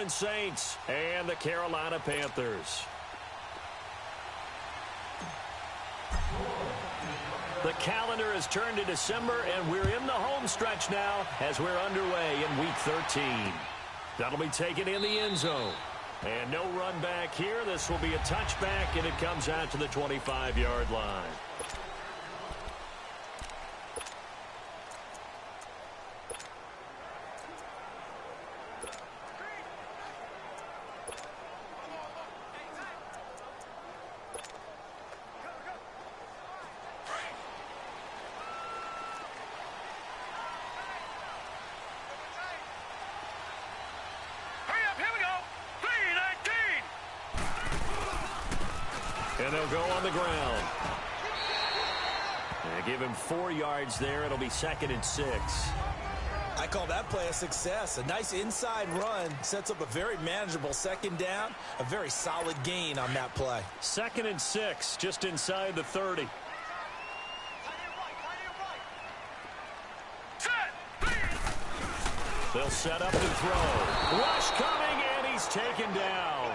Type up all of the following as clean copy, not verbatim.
Orleans Saints and the Carolina Panthers. The calendar has turned to December, and we're in the home stretch now as we're underway in Week 13. That'll be taken in the end zone. And no run back here. This will be a touchback, and it comes out to the 25-yard line. And they'll go on the ground. And give him 4 yards there. It'll be 2nd and 6. I call that play a success. A nice inside run sets up a very manageable second down. A very solid gain on that play. 2nd and 6, just inside the 30. They'll set up and throw. Rush coming, and he's taken down.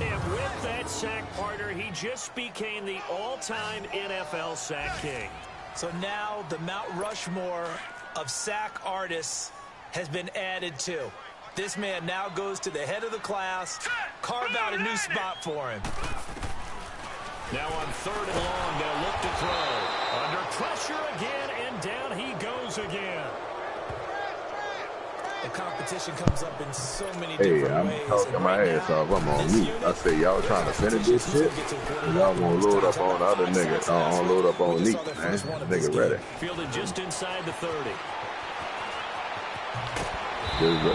And with that sack, partner, he just became the all-time NFL sack king. So now the Mount Rushmore of sack artists has been added to. This man now goes to the head of the class. Carve out a new spot for him. Now on 3rd and long, they'll look to throw. Under pressure again, and down he goes again. The competition comes up in so many different ways. I'm talking my ass off. I'm on mute. I say y'all trying to finish this shit. Y'all gonna load up on the other nigga. Load up on Neat, man. Nigga ready. Fielded just inside the 30.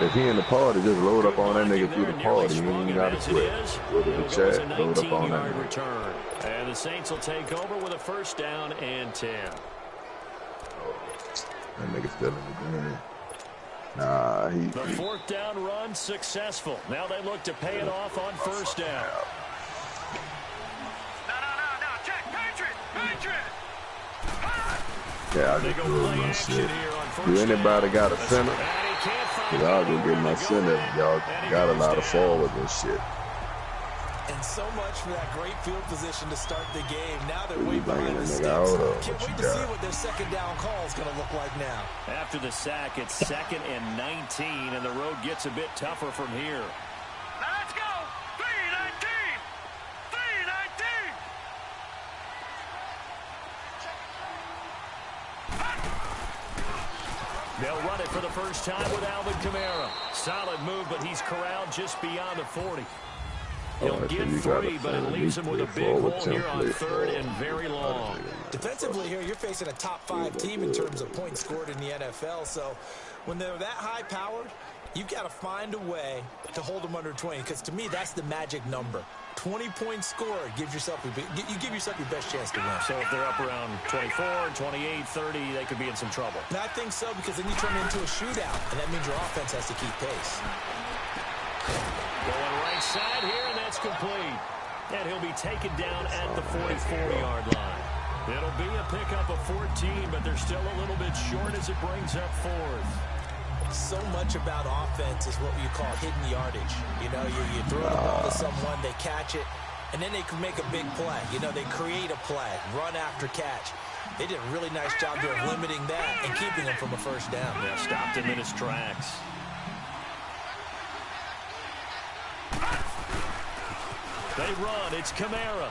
If he in the party, just load up on that nigga through the party. You ain't gotta quit. Go to the chat, load up on that nigga. Return. And the Saints will take over with a 1st down and 10. That nigga still in the game. Nah, the 4th down run successful. Now they look to pay it off on 1st down. No. Check. Patriot. Yeah, I just threw my shit. Do anybody got a center? Because I'll go get my center. Y'all got a lot of forward and shit. And so much for that great field position to start the game. Now they're way behind the sticks. Can't wait to see what their 2nd down call is going to look like now. After the sack, it's 2nd and 19, and the road gets a bit tougher from here. Now let's go. 3-19. They'll run it for the first time with Alvin Kamara. Solid move, but he's corralled just beyond the 40. He'll get 3, but it leaves him with a big hole here on 3rd and very long. Defensively here, you're facing a top 5 team in terms of points scored in the NFL. So when they're that high-powered, you've got to find a way to hold them under 20. Because to me, that's the magic number. 20 points scored gives yourself you give yourself your best chance to win. So if they're up around 24, 28, 30, they could be in some trouble. And I think so, because then you turn it into a shootout, and that means your offense has to keep pace. Going right side here, and that's complete. And he'll be taken down at the 44-yard line. It'll be a pickup of 14, but they're still a little bit short as it brings up 4th. So much about offense is what you call hidden yardage. You know, you throw the ball to someone, they catch it, and then they can make a big play. You know, they create a play, run after catch. They did a really nice job there of limiting that and keeping him from a 1st down. Yeah, stopped him in his tracks. They run. It's Kamara.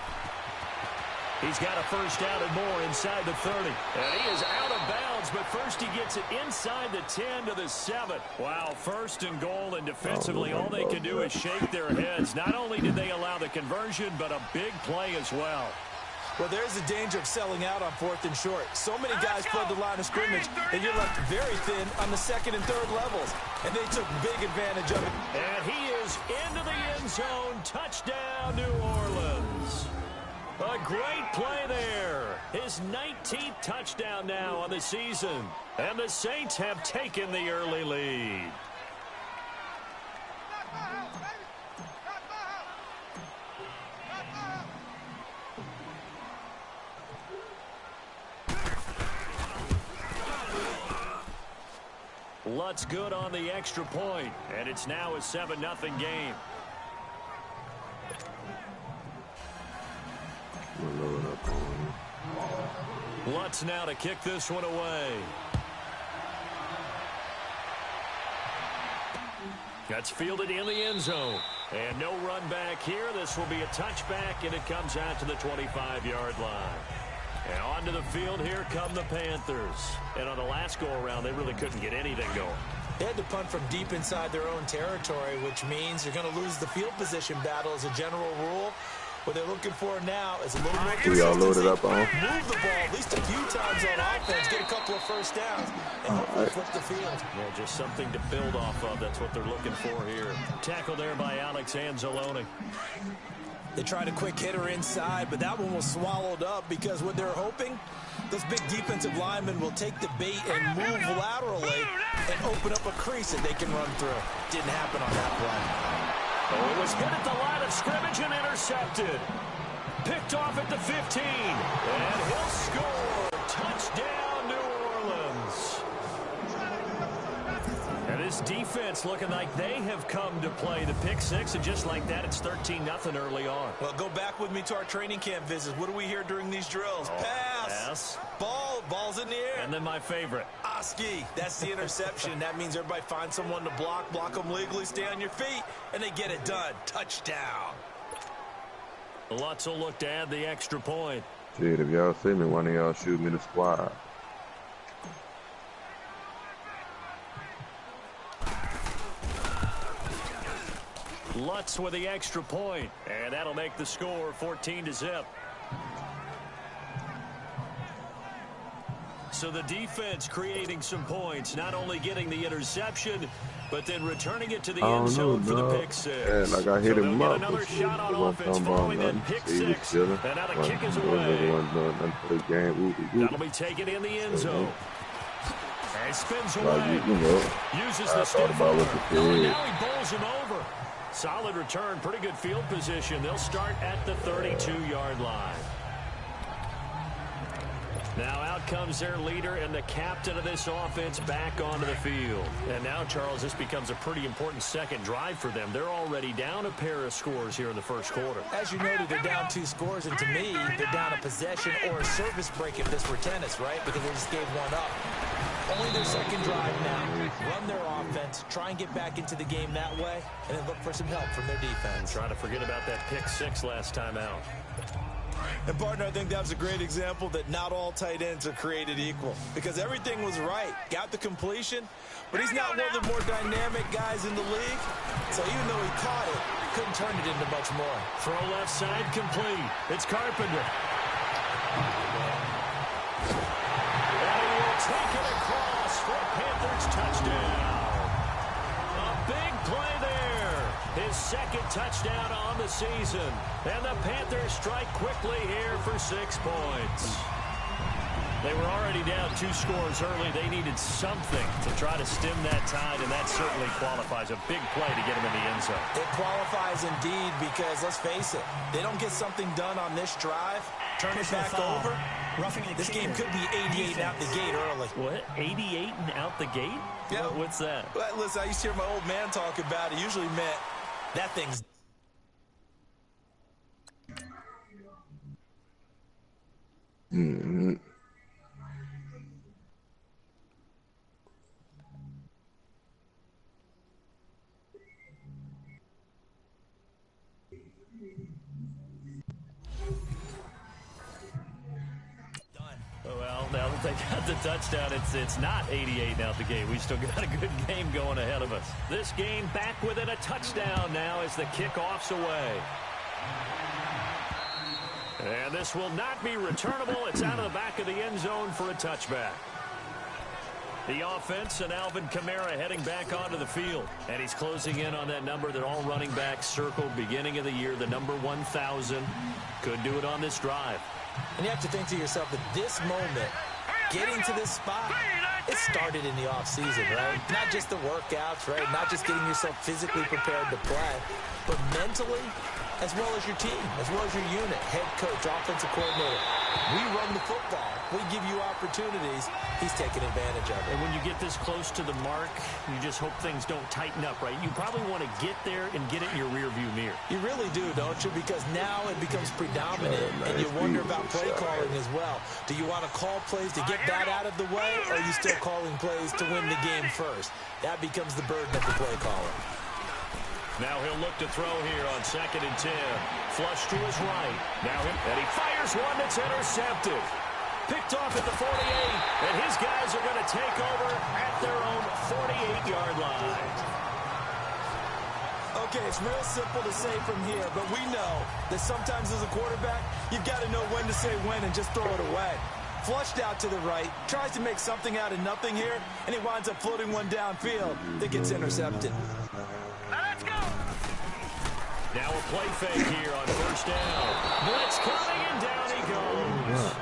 He's got a 1st down and more inside the 30. And he is out of bounds, but first he gets it inside the 10 to the 7. Wow, 1st and goal, and defensively all they can do is shake their heads. Not only did they allow the conversion, but a big play as well. Well, there's a danger of selling out on 4th and short. So many guys flood the line of scrimmage that you're left very thin on the 2nd and 3rd levels. And they took big advantage of it. And he is into the end zone. Touchdown, New Orleans. A great play there. His 19th touchdown now on the season. And the Saints have taken the early lead. Lutz good on the extra point, and it's now a 7-0 game. Lutz now to kick this one away. That's fielded in the end zone. And no run back here. This will be a touchback, and it comes out to the 25-yard line. And onto the field, here come the Panthers. And on the last go-around, they really couldn't get anything going. They had to punt from deep inside their own territory, which means you're going to lose the field position battle as a general rule. What they're looking for now is a little more consistency. We all loaded up on. Move the ball at least a few times on offense, get a couple of first downs, and hopefully flip the field. Yeah, just something to build off of. That's what they're looking for here. Tackle there by Alex Anzalone. They tried a quick hitter inside, but that one was swallowed up because what they're hoping, those big defensive linemen will take the bait and move laterally and open up a crease that they can run through. Didn't happen on that play. Oh, it was hit at the line of scrimmage and intercepted. Picked off at the 15. And he'll score. Touchdown, New Orleans. And this defense looking like they have come to play. The pick six, and just like that, it's 13-0 early on. Well, go back with me to our training camp visits. What do we hear during these drills? Pass. Ball's in the air. And then my favorite. Oski, that's the interception. That means everybody finds someone to block them legally, stay on your feet, and they get it done. Touchdown. Lutz will look to add the extra point. Shit, if y'all see me, one of y'all shoot me the squad. Lutz with the extra point, and that'll make the score 14-0. So the defense creating some points, not only getting the interception, but then returning it to the end zone for the pick six. Yeah, like I hit him up. Another shot on offense following that pick six. And now the kick is away. That'll be taken in the end zone. And spins away. Uses the stiff arm. Now he bowls him over. Solid return, pretty good field position. They'll start at the 32-yard line. Now out comes their leader and the captain of this offense back onto the field. And now, Charles, this becomes a pretty important second drive for them. They're already down a pair of scores here in the first quarter. As you noted, they're down 2 scores, and to me, they're down a possession or a service break if this were tennis, right? Because they just gave one up. Only their second drive now. Run their offense, try and get back into the game that way, and then look for some help from their defense. Try to forget about that pick six last time out. And, partner, I think that was a great example that not all tight ends are created equal. Because everything was right. Got the completion, but he's not one of the more dynamic guys in the league. So even though he caught it, couldn't turn it into much more. Throw left side complete. It's Carpenter. And he will take it across for a Panthers touchdown. A big play there. His second touchdown on the season. And the Panthers strike quickly here for 6 points. They were already down 2 scores early. They needed something to try to stem that tide, and that certainly qualifies. A big play to get them in the end zone. It qualifies indeed because, let's face it, they don't get something done on this drive, turn it back over. This game could be 88 and out the gate early. What? 88 and out the gate? Yeah. What's that? Well, listen, I used to hear my old man talk about it. Usually meant that thing's... Mm-hmm. Well, now that they got the touchdown, it's not 88 out the gate. We still got a good game going ahead of us. This game back within a touchdown now as the kickoff's away. And this will not be returnable. It's out of the back of the end zone for a touchback. The offense and Alvin Kamara heading back onto the field. And he's closing in on that number that all running backs circled beginning of the year, the number 1,000. Could do it on this drive. And you have to think to yourself that this moment, getting to this spot, it started in the offseason, right? Not just the workouts, right? Not just getting yourself physically prepared to play, but mentally, as well as your team, as well as your unit, head coach, offensive coordinator. We run the football. We give you opportunities. He's taking advantage of it. And when you get this close to the mark, you just hope things don't tighten up, right? You probably want to get there and get it in your rearview mirror. You really do, don't you? Because now it becomes predominant, and you wonder about play calling as well. Do you want to call plays to get that out of the way, or are you still calling plays to win the game first? That becomes the burden of the play caller. Now he'll look to throw here on 2nd and 10. Flush to his right. And he fires one that's intercepted. Picked off at the 48, and his guys are going to take over at their own 48-yard line. Okay, it's real simple to say from here, but we know that sometimes as a quarterback, you've got to know when to say when and just throw it away. Flushed out to the right, tries to make something out of nothing here, and he winds up floating one downfield that gets intercepted. Let's go. Now a play fake here on 1st down. Blitz coming, and down he goes.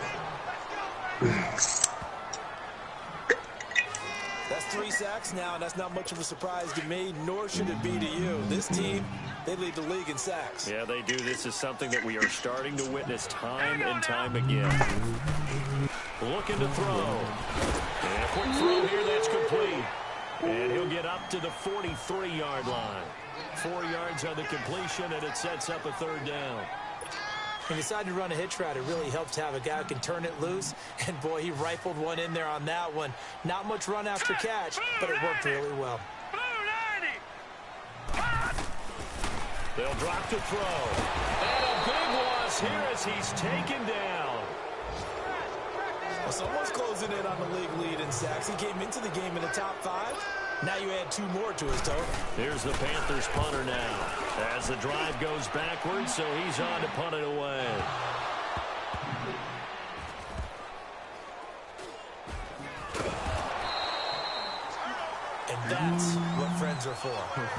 That's 3 sacks now, and that's not much of a surprise to me, nor should it be to you. This team, they lead the league in sacks. Yeah, they do. This is something that we are starting to witness time and time again. Looking to throw. And a quick throw here, that's complete. And he'll get up to the 43-yard line. 4 yards on the completion, and it sets up a 3rd down. He decided to run a hitch route. It really helps to have a guy who can turn it loose. And, boy, he rifled one in there on that one. Not much run after catch, but it worked really well. They'll drop to throw. And a big loss here as he's taken down. Well, someone's closing in on the league lead in sacks. He came into the game in the top 5. Now you add 2 more to his total. Here's the Panthers punter now as the drive goes backwards, so he's on to punt it away. And that's what friends are for.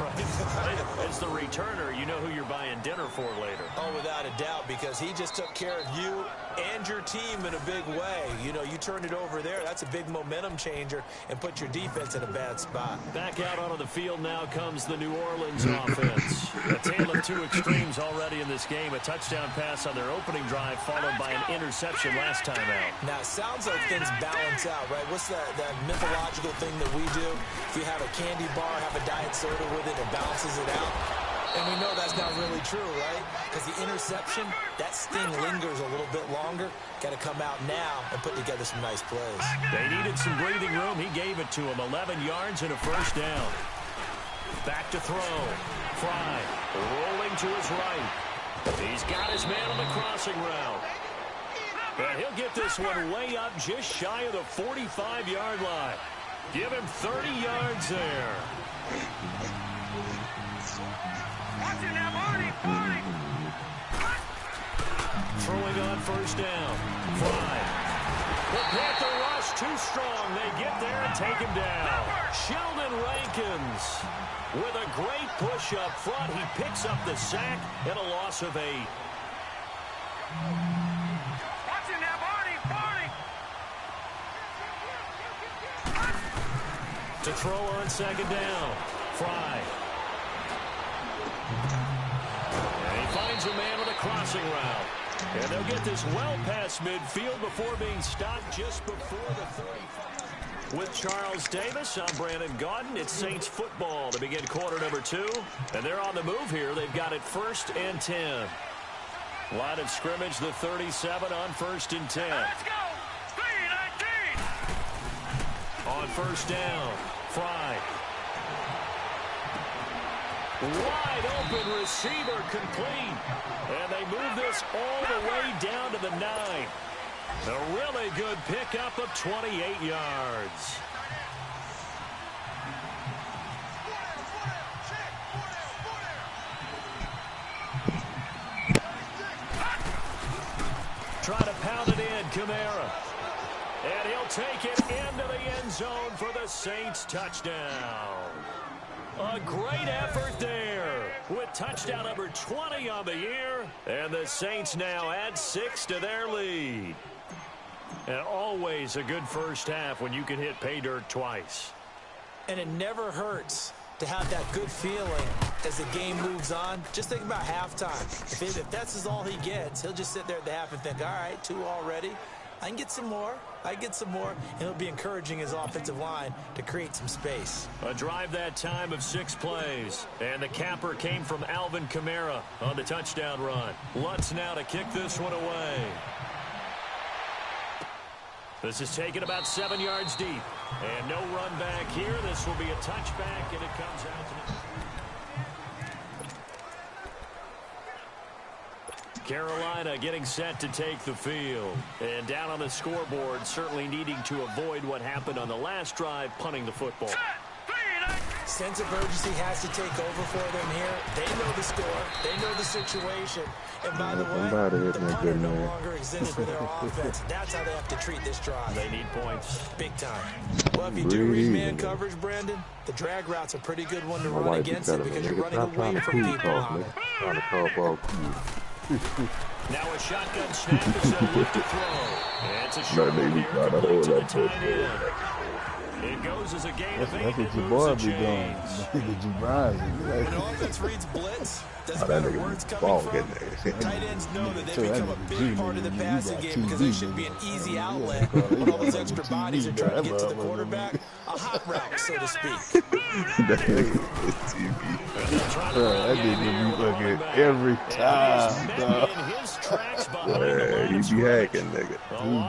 Right. As the returner, you know who you're buying dinner for later. Oh, without a doubt, because he just took care of you and your team in a big way. You know, you turned it over there. That's a big momentum changer and put your defense in a bad spot. Back out onto the field now comes the New Orleans offense. A tale of 2 extremes already in this game. A touchdown pass on their opening drive followed by an interception last time out. Now, it sounds like things balance out, right? What's that mythological thing that we do? If you have a candy bar, have a diet soda with it, it balances it out. And we know that's not really true, right? Because the interception, that sting lingers a little bit longer. Got to come out now and put together some nice plays. They needed some breathing room. He gave it to him. 11 yards and a 1st down. Back to throw. Fry rolling to his right. He's got his man on the crossing route. And he'll get this one way up just shy of the 45-yard line. Give him 30 yards there. Watch it now, Marty. Throwing on 1st down. Fry. The Panther rush too strong. They get there and take him down. Sheldon Rankins with a great push up front. He picks up the sack and a loss of 8. Watch it now, Marty. To throw on 2nd down. Fry. And he finds a man on the crossing route. And they'll get this well past midfield before being stopped just before the 35. With Charles Davis, I'm Brandon Gaudin. It's Saints football to begin quarter number 2. And they're on the move here. They've got it 1st and 10. Line of scrimmage, the 37 on 1st and 10. Let's go. 3-19. On 1st down, Fry. Wide open receiver complete. And they move this all the way down to the 9. A really good pickup of 28 yards. Try to pound it in, Kamara. And he'll take it into the end zone for the Saints touchdown. A great effort there with touchdown number 20 on the year. And the Saints now add 6 to their lead. And always a good first half when you can hit pay dirt twice. And it never hurts to to have that good feeling as the game moves on. Just think about halftime. If that's all he gets, he'll just sit there at the half and think, all right, 2 already. I can get some more. I get some more. And he'll be encouraging his offensive line to create some space. A drive that time of 6 plays. And the capper came from Alvin Kamara on the touchdown run. Lutz now to kick this one away. This is taken about 7 yards deep. And no run back here. This will be a touchback, and it comes out to the... Carolina getting set to take the field. And down on the scoreboard, certainly needing to avoid what happened on the last drive, punting the football. Sense of urgency has to take over for them here. They know the score. They know the situation. And by the way, the punter no longer exists for their offense. That's how they have to treat this drive. They need points. Big time. Well, if you do read man coverage, Brandon, the drag route's a pretty good one to run against it because you're running away from people on it. Trying to cough off. Now a shotgun snap is a look to throw. And it's a short one here, complete to the tight end. It goes as a gain of 8. That's what your boy be doing. When the offense reads blitz, doesn't matter where it's coming from. Tight ends know that they become a big part of the passing game because they should be an easy outlet when all those extra bodies are trying to get to the quarterback. A hot route, so to speak. That nigga be looking every time, dog. Yeah, he be hacking, nigga.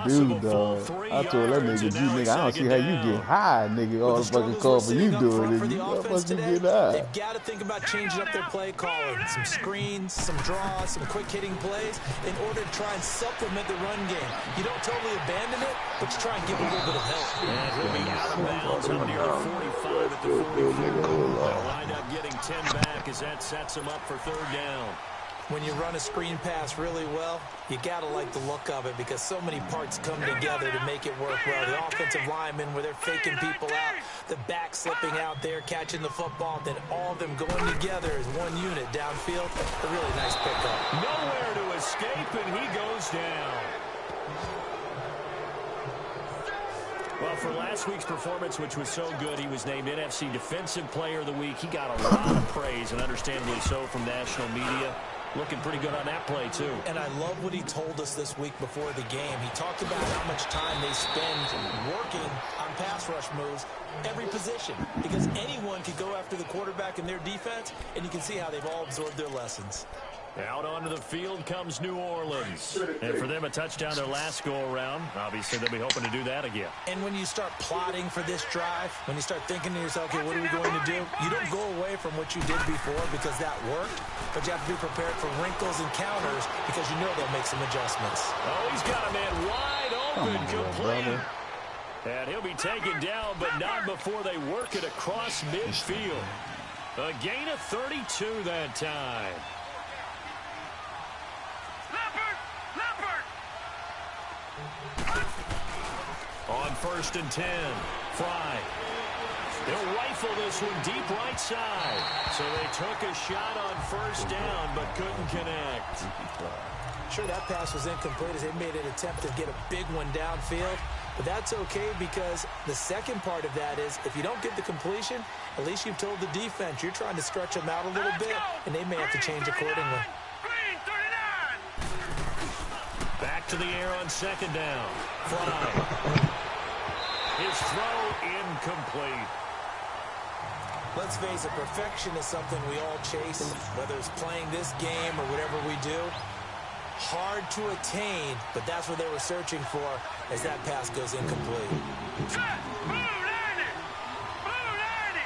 He do, dog. I told that nigga, nigga, I don't see how you get high, nigga. All the fucking call for you doing it. How much you get high? They've got to think about changing up their play calling. Some screens, some draws, some quick hitting plays in order to try and supplement the run game. You don't totally abandon it, but you try and give a little bit of help. And he'll be out of bounds on near the 45 at the 44. They'll wind up getting 10 back as that sets him up for 3rd down. When you run a screen pass really well, you got to like the look of it because so many parts come together to make it work well. The offensive linemen, where they're faking people out, the back slipping out there, catching the football, then all of them going together as one unit downfield. A really nice pickup. Nowhere to escape, and he goes down. Well, for last week's performance, which was so good, he was named NFC Defensive Player of the Week. He got a lot of praise, and understandably so, from national media. Looking pretty good on that play, too. And I love what he told us this week before the game. He talked about how much time they spend working on pass rush moves, every position, because anyone could go after the quarterback in their defense, and you can see how they've all absorbed their lessons. Out onto the field comes New Orleans. And for them, a touchdown their last go-around. Obviously, they'll be hoping to do that again. And when you start plotting for this drive, when you start thinking to yourself, okay, what are we going to do? You don't go away from what you did before because that worked, but you have to be prepared for wrinkles and counters because you know they'll make some adjustments. Oh, he's got a man wide open, complete. And he'll be taken down, but not before they work it across midfield. A gain of 32 that time. On 1st and 10, Fry. They'll rifle this one deep right side. So they took a shot on 1st down, but couldn't connect. Sure, that pass was incomplete as they made an attempt to get a big one downfield. But that's okay because the second part of that is if you don't get the completion, at least you've told the defense you're trying to stretch them out a little bit, and they may have to change accordingly. Back to the air on 2nd down. Fly. His throw incomplete. Let's face it, perfection is something we all chase, whether it's playing this game or whatever we do. Hard to attain, but that's what they were searching for as that pass goes incomplete. Check! Blue 90! Blue 90!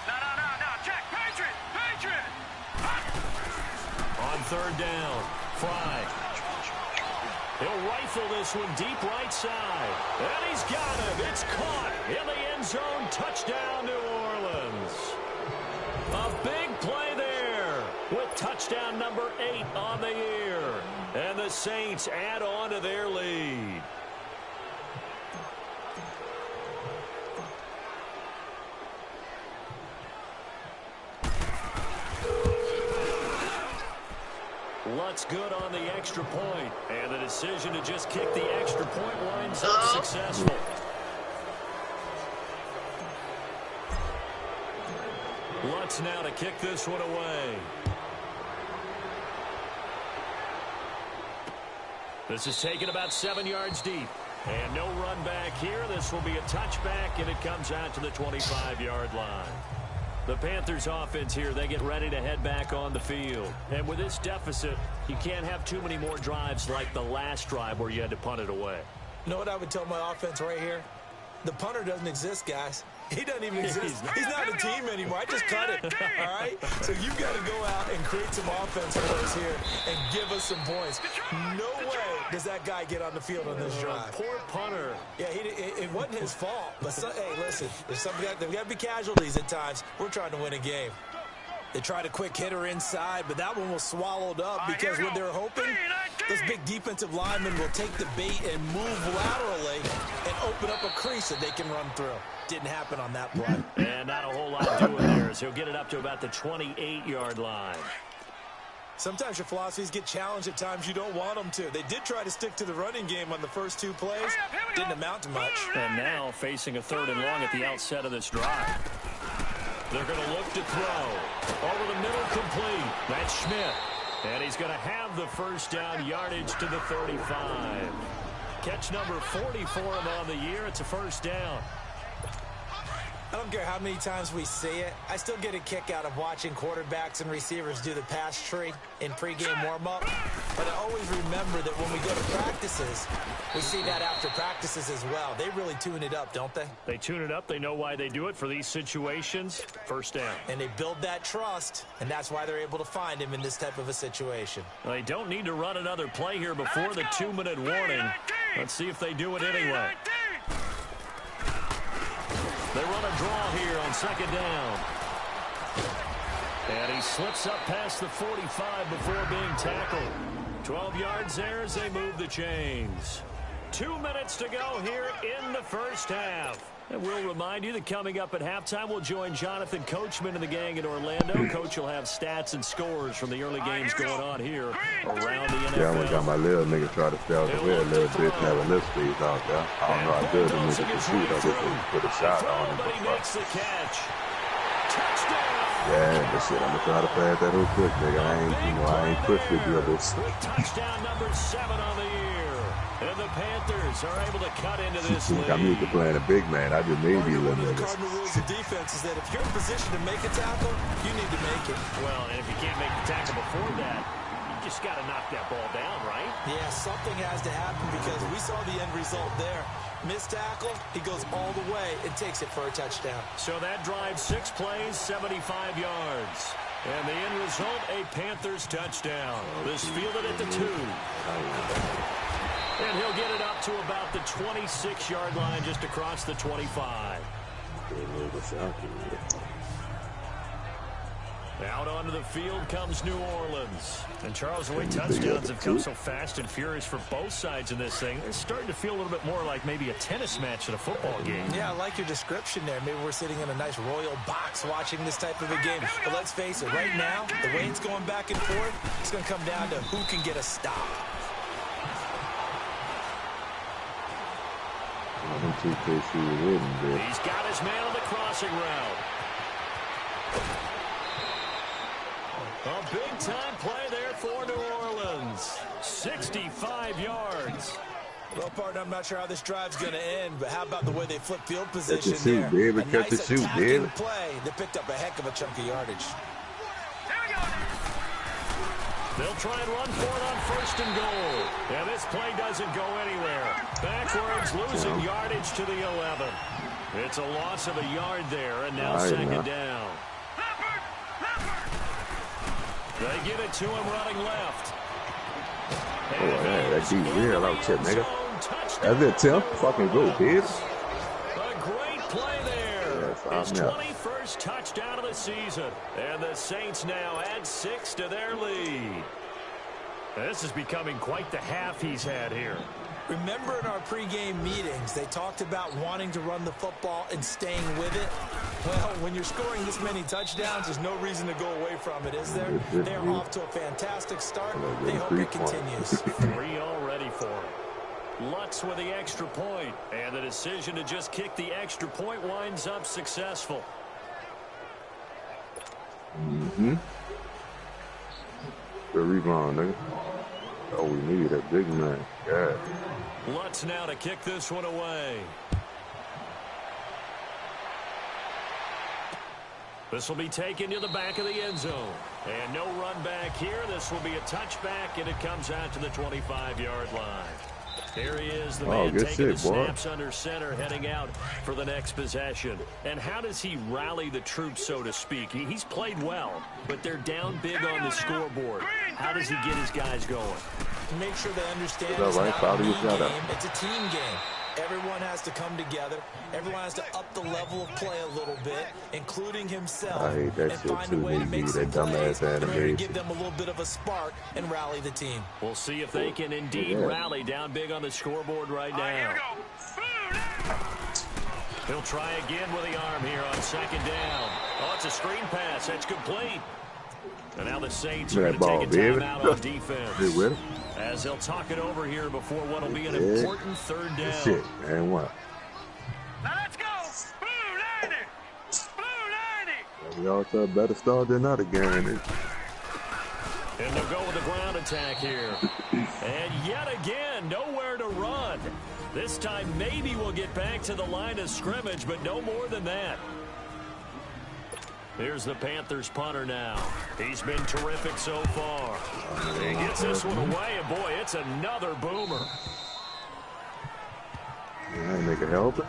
No, check! Patriot! Patriot! On 3rd down, Fry. He'll rifle this one deep right side. And he's got him. It's caught in the end zone. Touchdown, New Orleans. A big play there with touchdown number 8 on the year. And the Saints add on to their lead. Lutz good on the extra point, and the decision to just kick the extra point winds up successful. Saints now to kick this one away. This is taken about 7 yards deep. And no run back here. This will be a touchback, and it comes out to the 25-yard line. The Panthers offense here, they get ready to head back on the field. And with this deficit, you can't have too many more drives like the last drive where you had to punt it away. You know what I would tell my offense right here? The punter doesn't exist, guys. He doesn't even exist. He's not a team anymore. I just cut it, all right? So you've got to go out and create some offense for us here and give us some points. No way does that guy get on the field on this drive. Poor punter. Yeah, it wasn't his fault. But, hey, listen, there's got to be casualties at times. We're trying to win a game. They tried a quick hitter inside, but that one was swallowed up because what they're hoping, those big defensive linemen will take the bait and move laterally and open up a crease that they can run through. Didn't happen on that play. And not a whole lot doing there as he'll get it up to about the 28-yard line. Sometimes your philosophies get challenged at times you don't want them to. They did try to stick to the running game on the first 2 plays. Didn't amount to much. And now facing a 3rd and long at the outset of this drive. They're going to look to throw. Over the middle, complete. That's Schmidt. And he's going to have the first down yardage to the 35. Catch number 40 for him on the year. It's a first down. I don't care how many times we see it. I still get a kick out of watching quarterbacks and receivers do the pass tree in pregame warm-up. But I always remember that when we go to practices, we see that after practices as well. They really tune it up, don't they? They tune it up. They know why they do it for these situations. First down. And they build that trust, and that's why they're able to find him in this type of a situation. Well, they don't need to run another play here before the 2-minute warning. Let's see if they do it anyway. They run a draw here on 2nd down. And he slips up past the 45 before being tackled. 12 yards there as they move the chains. 2 minutes to go here in the first half. And we'll remind you that coming up at halftime, we'll join Jonathan Coachman and the gang in Orlando. Coach will have stats and scores from the early games going on here around the NFL. Yeah, I got my little nigga try to stay out the way a little bit, never lift speed out there. I don't know how good the nigga can shoot. I just put a shot on him. But he makes the catch. Touchdown! Yeah, but shit, I'm gonna try to pass that real quick, nigga. I ain't quick with dribbles. Touchdown number 7 on the year. And the Panthers are able to cut into this lead. I'm used to playing a big man. I just need these little niggas. Cardinal rules of defense is that if you're in position to make a tackle, you need to make it. Well, and if you can't make the tackle before that, you just got to knock that ball down, right? Yeah, something has to happen because we saw the end result there. Missed tackle, he goes all the way and takes it for a touchdown. So that drive, 6 plays, 75 yards. And the end result, a Panthers touchdown. This fielded at the 2. And he'll get it up to about the 26-yard line just across the 25. Out onto the field comes New Orleans. And Charles, the way touchdowns have come so fast and furious for both sides in this thing, it's starting to feel a little bit more like maybe a tennis match at a football game. Yeah, I like your description there. Maybe we're sitting in a nice royal box watching this type of a game. But let's face it, right now, the way it's going back and forth, it's going to come down to who can get a stop. He's got his man on the crossing route. A big-time play there for New Orleans. 65 yards. Well, partner, I'm not sure how this drive's going to end, but how about the way they flip field position there? A nice attacking play that picked up a heck of a chunk of yardage. They'll try and run for it on 1st and goal. And this play doesn't go anywhere. Backwards, losing yardage to the 11. It's a loss of a yard there, and now 2nd down. They give it to him running left. Oh, man, that D real out shit, nigga. That's it, Tim. Fucking go, bitch. A great play there. His 21st touchdown of the season. And the Saints now add 6 to their lead. This is becoming quite the half he's had here. Remember in our pregame meetings, they talked about wanting to run the football and staying with it? Well, when you're scoring this many touchdowns, there's no reason to go away from it, is there? They're off to a fantastic start. They hope it continues. 3 already for him. Lutz with the extra point. And the decision to just kick the extra point winds up successful. Mm-hmm. Good rebound, nigga. Oh, we need that big man. Yeah. Lutz now to kick this one away. This will be taken to the back of the end zone. And no run back here. This will be a touchback, and it comes out to the 25-yard line. Here he is, the man taking the snaps under center, heading out for the next possession. And how does he rally the troops, so to speak? He's played well, but they're down big on the scoreboard. How does he get his guys going? Make sure they understand it's not a me game, it's a team game. Everyone has to come together. Everyone has to up the level of play a little bit, including himself. I hate that and shit find too. a way to make some plays to give them a little bit of a spark and rally the team. We'll see if they can indeed rally down big on the scoreboard right now. He'll try again with the arm here on second down. Oh, it's a screen pass. That's complete. And now the Saints are going to take a timeout on defense. As they'll talk it over here before what will be an important third down. Shit, man, what? Now let's go. Blue 90. Blue 90. We all said better start than not again. And they'll go with the ground attack here. And yet again, nowhere to run. This time maybe we'll get back to the line of scrimmage, but no more than that. Here's the Panthers punter now. He's been terrific so far. He gets this one away, and boy, it's another boomer. Yeah, they can help it.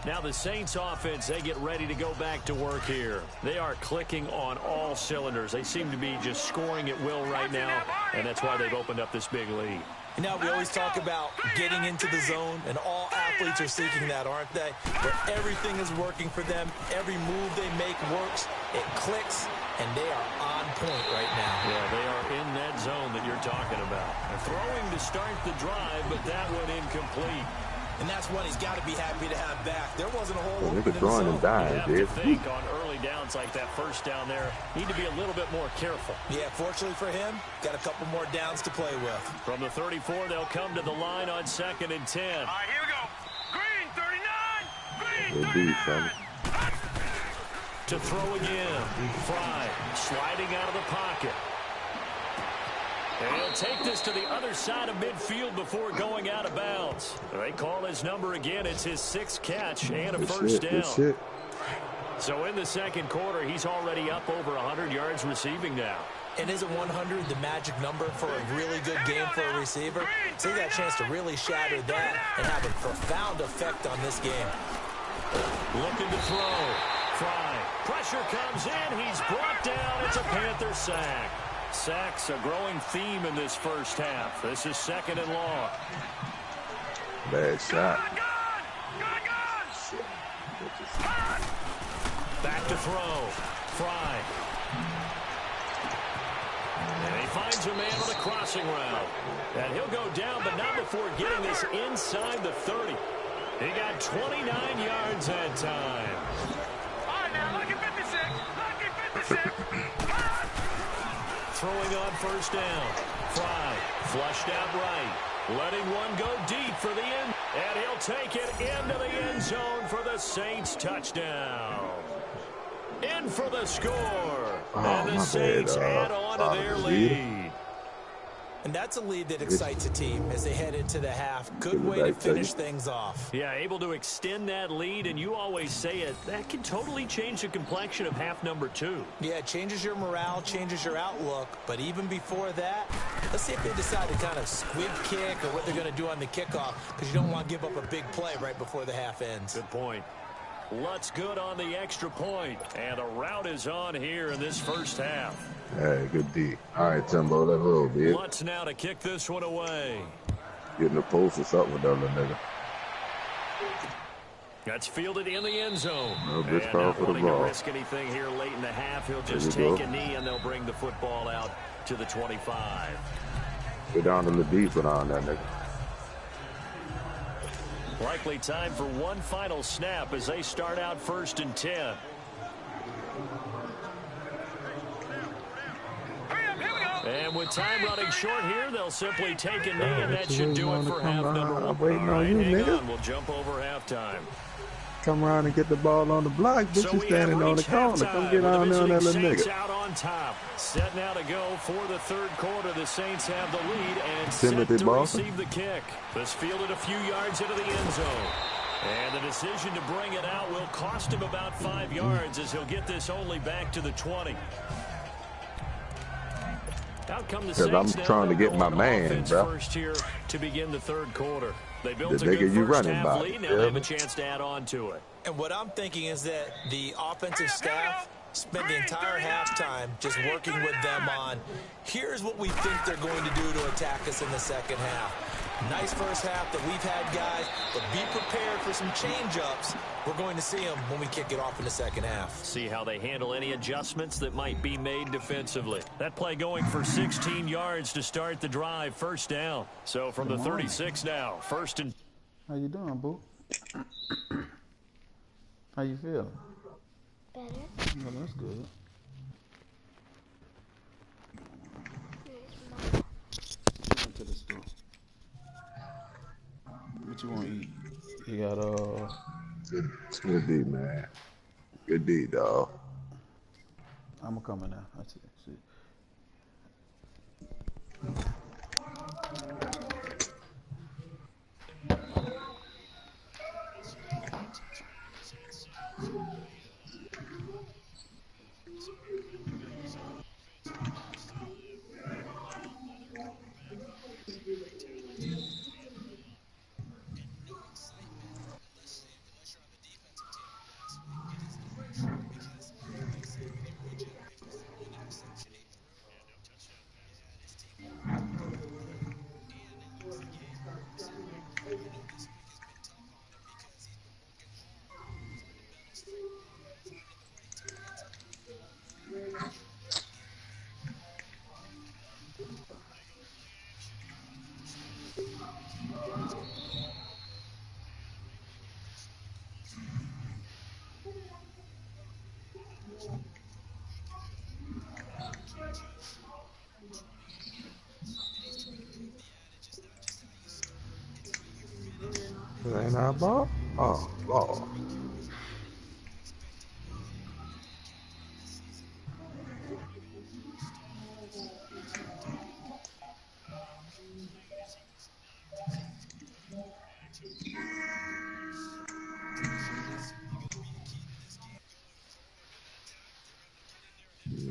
Now the Saints offense, they get ready to go back to work here. They are clicking on all cylinders. They seem to be just scoring at will right now, and that's why they've opened up this big lead. You know, we always talk about getting into the zone, and all athletes are seeking that, aren't they? Where everything is working for them, every move they make works, it clicks, and they are on point right now. Yeah, they are in that zone that you're talking about. They're throwing to start the drive, but that one incomplete. And that's one he's got to be happy to have back. There wasn't a whole open in the drawing zone. and dying, You have dude. to think on early downs like that first down there, need to be a little bit more careful. Yeah, fortunately for him, got a couple more downs to play with. From the 34, they'll come to the line on 2nd and 10. All right, here we go. Green 39. Good Green 39. beat, son. To throw again. Fry sliding out of the pocket. And he'll take this to the other side of midfield before going out of bounds. They call his number again. It's his 6th catch and a first down. So in the second quarter, he's already up over 100 yards receiving now. And isn't 100 the magic number for a really good game for a receiver? So he got a chance to really shatter that and have a profound effect on this game. Looking to throw. Fry. Pressure comes in. He's brought down. It's a Panther sack. Sacks a growing theme in this first half. This is 2nd and long. Bad shot. Back to throw. Fry. And he finds a man on a crossing route. And he'll go down, but not before getting this inside the 30. He got 29 yards that time. All right, now, lucky 56. Lucky 56. Throwing on first down. Fry flushed out right. Letting one go deep for the end. And he'll take it into the end zone for the Saints touchdown. In for the score. And the Saints add on to their lead. And that's a lead that excites a team as they head into the half. Good way to finish things off. Yeah, able to extend that lead, and you always say it, that can totally change the complexion of half number 2. Yeah, it changes your morale, changes your outlook. But even before that, let's see if they decide to kind of squib kick or what they're going to do on the kickoff, because you don't want to give up a big play right before the half ends. Good point. Lutz good on the extra point, and a rout is on here in this first half. Hey, good D. All right, Timbo, let's roll, bitch. Lutz now to kick this one away. Getting the post or something with that little nigga. That's fielded in the end zone. No and bitch call not for the wanting to ball. risk anything here late in the half. He'll just take a knee, and they'll bring the football out to the 25. Get down to the deep on that nigga. Likely time for one final snap as they start out 1st and 10. And with time running short here, they'll simply take a knee, and that should do it for half number 1. I'm waiting on you, Hang nigga. on, we'll jump over halftime. come around and get the ball on the block. Bitch, So you we have standing on the reached corner. Come halftime get with the on there on visiting that little Saints nigga. out on top. Set now to go for the third quarter. The Saints have the lead and Timothy set to Boston. receive the kick. This fielded a few yards into the end zone. And the decision to bring it out will cost him about 5 yards as he'll get this only back to the 20. Out come the Because I'm Saints now. trying to They'll get go my on man, offense bro. first here to begin the third quarter. They The built a nigga good you first running half by. lead. Now they have a chance to add on to it. And what I'm thinking is that the offensive staff spent the entire halftime just working with them on, here's what we think they're going to do to attack us in the second half. Nice first half that we've had, guys, but be prepared for some change-ups. We're going to see them when we kick it off in the second half. See how they handle any adjustments that might be made defensively. That play going for 16 yards to start the drive, first down. So from the 36 now, first and... How you doing, boo? How you feel? Better. Well, that's good. Go to the store. What you want to eat? You got Good D, man. Good D, dog. I'm coming now. That's it. That's it. That ain't our ball? Oh, Lord.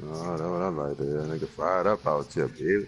No, that's what I like to hear. Nigga fired up out here, baby.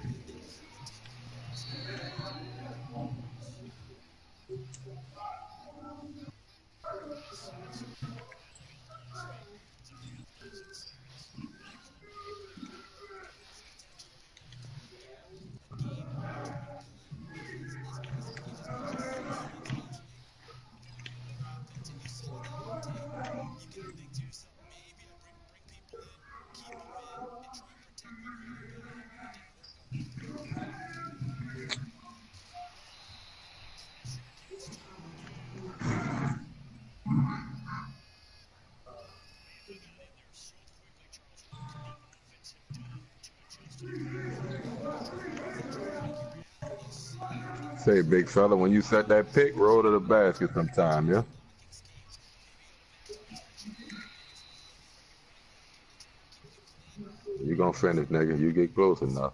Say, big fella, when you set that pick, roll to the basket sometime, yeah? You gonna finish, nigga. You get close enough.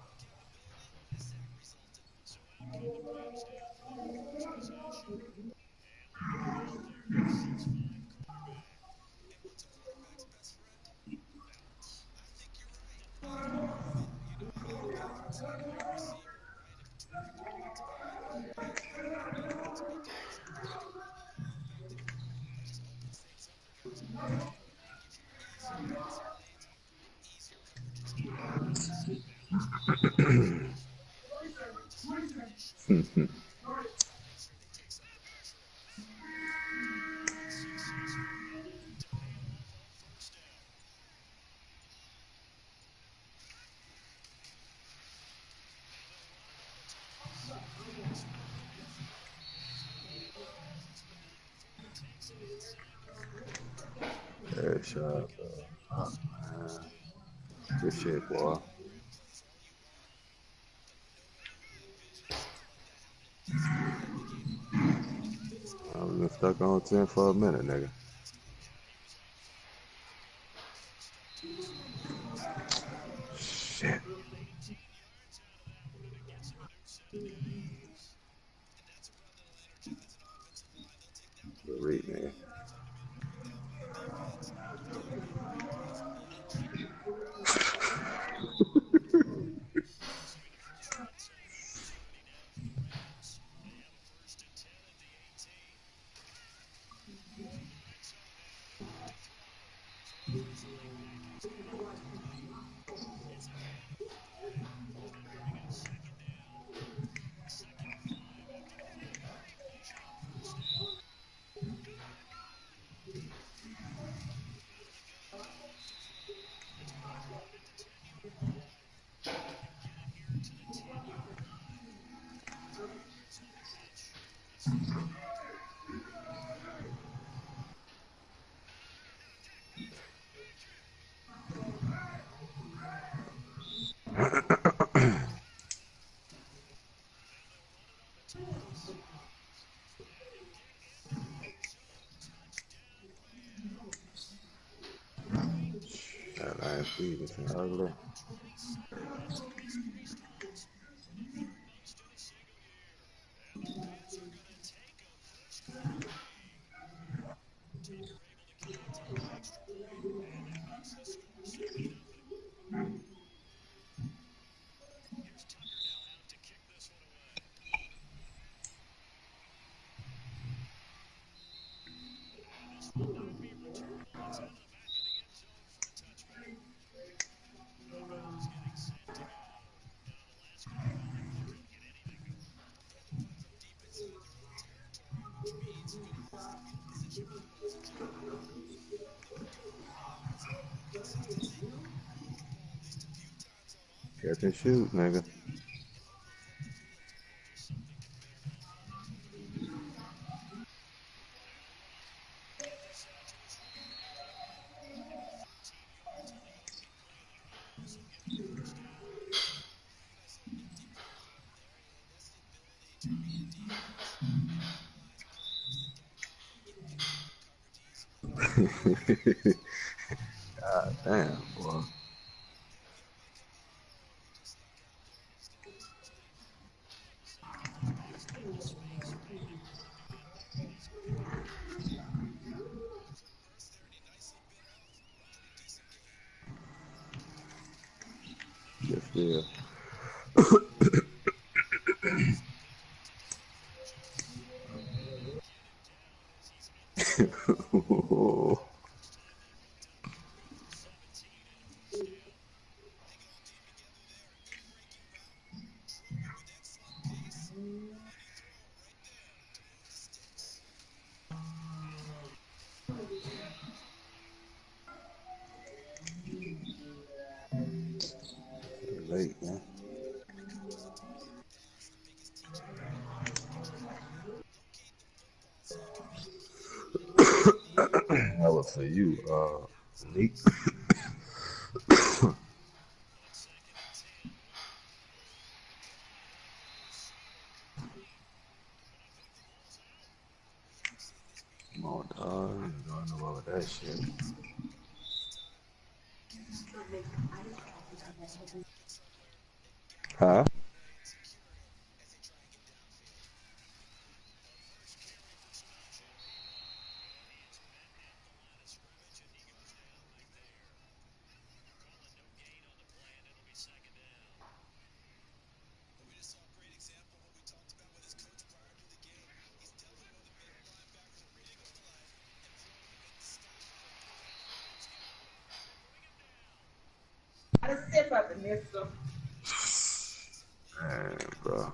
Yeah, shot. Oh, man. Good shit, boy. I've been stuck on 10 for a minute, nigga. Shit. Read me. That last beat was ugly. Catch and shoot, nigga. God damn, boy. Yes, yeah. Late, man. That was for you, Neat. Come on, dog. You don't know about that shit. Huh? Man, bro.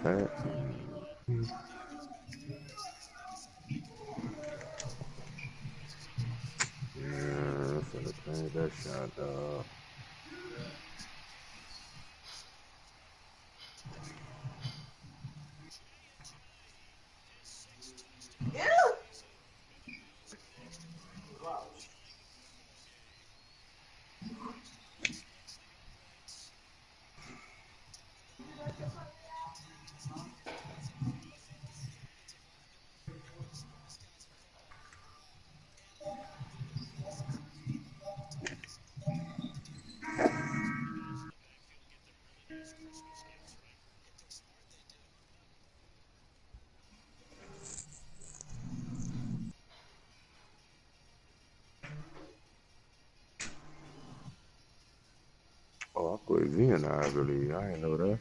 Pat. Yeah, finna change that shot, dog. niggas in, I believe. I ain't know that.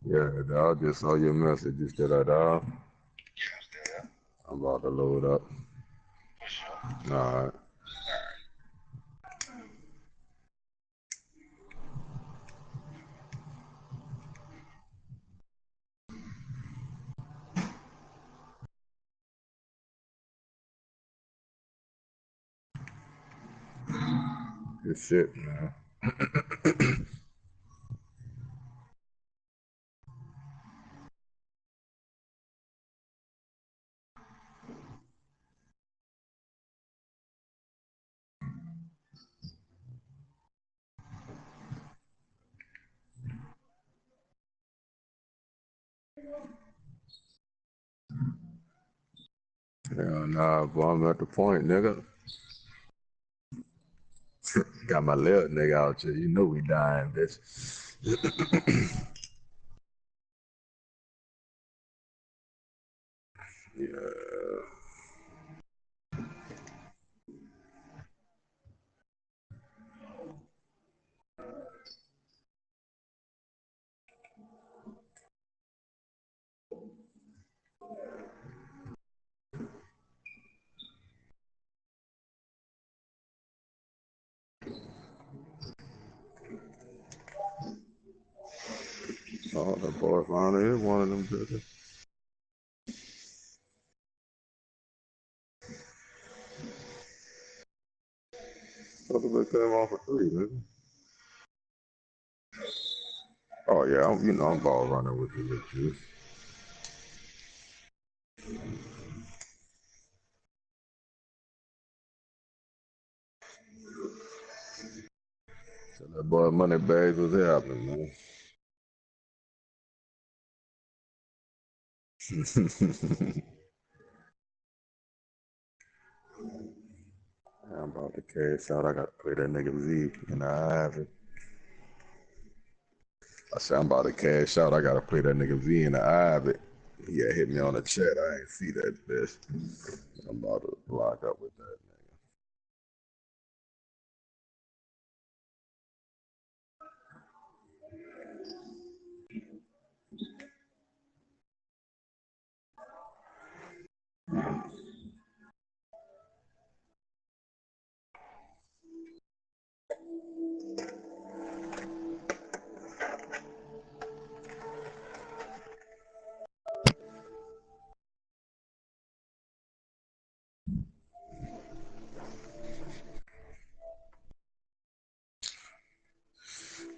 Yeah, dog. Just saw your message. You still at dog? I'm about to load up. All right. Good shit, man. Hell nah, boy, I'm at the point, nigga. Got my little nigga out here. You know we dying, bitch. Yeah. Oh, that boy finally is one of them bitches. Supposed to be came off for 3, nigga. Oh yeah, I'm ball running with you, with you. So that boy money bags was happening, man. I'm about to cash out. I gotta play that nigga V and I have it. I said I'm about to cash out. I gotta play that nigga V and I have it. He had hit me on the chat. I ain't see that bitch. I'm about to lock up with that nigga.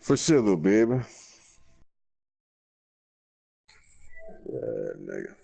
For sure, little baby. Yeah, nigga.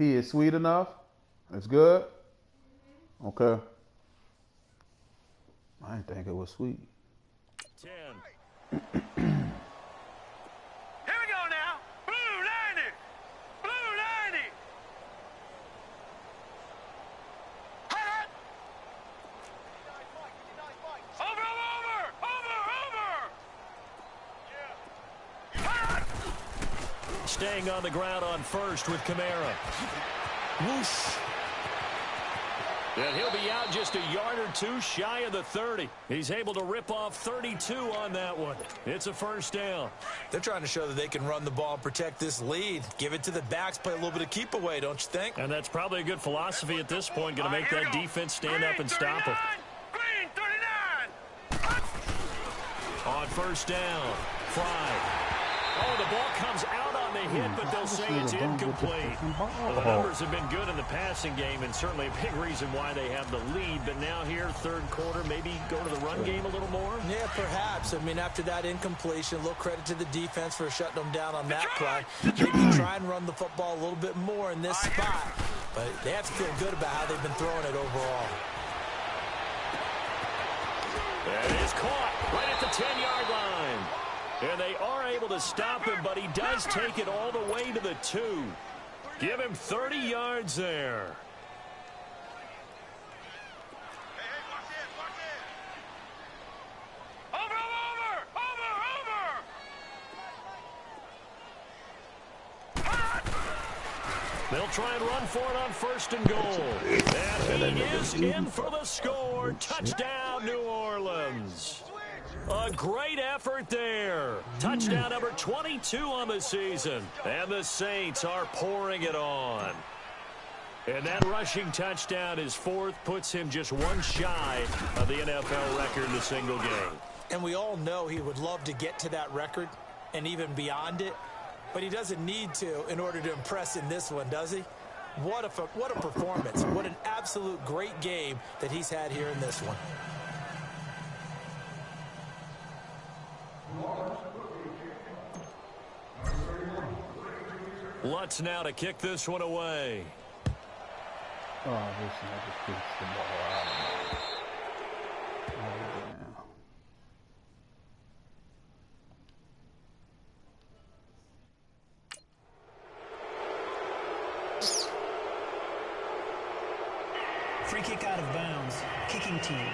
P is sweet enough. It's good. Okay. I didn't think it was sweet. 10. Here we go now. Blue 90. Blue 90. Hot. Over. Hot. Staying on the ground on first with Kamara. Whoosh. And he'll be out just a yard or two shy of the 30. He's able to rip off 32 on that one. It's a first down. They're trying to show that they can run the ball and protect this lead. Give it to the backs, play a little bit of keep away, don't you think? And that's probably a good philosophy at this point. Going to make that defense stand up and stop him. Green 39. On first down, Fry. Oh, the ball comes out on the hit, but they'll say it's incomplete. Well, the numbers have been good in the passing game, and certainly a big reason why they have the lead. But now here, third quarter, maybe go to the run game a little more? Yeah, perhaps. I mean, after that incompletion, a little credit to the defense for shutting them down on that play. Maybe try and run the football a little bit more in this spot. But they have to feel good about how they've been throwing it overall. That is caught right at the 10-yard line. And they are able to stop him, but he does take it all the way to the 2. Give him 30 yards there. Over. Hot. They'll try and run for it on first and goal. And he is in for the score. Touchdown, New Orleans. A great effort there. Touchdown number 22 on the season. And the Saints are pouring it on. And that rushing touchdown, his fourth, puts him just one shy of the NFL record in a single game. And we all know he would love to get to that record and even beyond it. But he doesn't need to in order to impress in this one, does he? What a performance. What an absolute great game that he's had here in this one. Lutz now to kick this one away. Oh, this just kicks the ball out. Oh, yeah. Free kick out of bounds. Kicking team.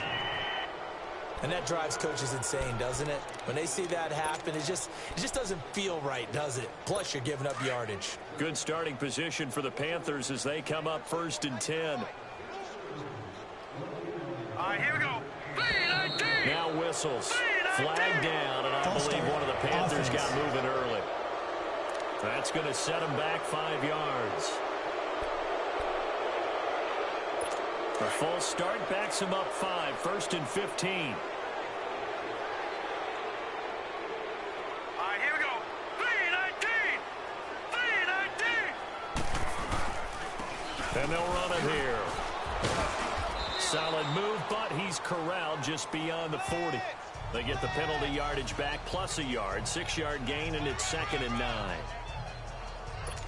And that drives coaches insane, doesn't it? When they see that happen, it just doesn't feel right, does it? Plus, you're giving up yardage. Good starting position for the Panthers as they come up first and 10. All right, here we go. Now whistles. Flag down, and I believe one of the Panthers got moving early. That's going to set them back 5 yards. A false start backs him up 5, first and 15. All right, here we go. 319. And they'll run it here. Solid move, but he's corralled just beyond the 40. They get the penalty yardage back plus a yard, 6-yard gain, and it's 2nd and 9.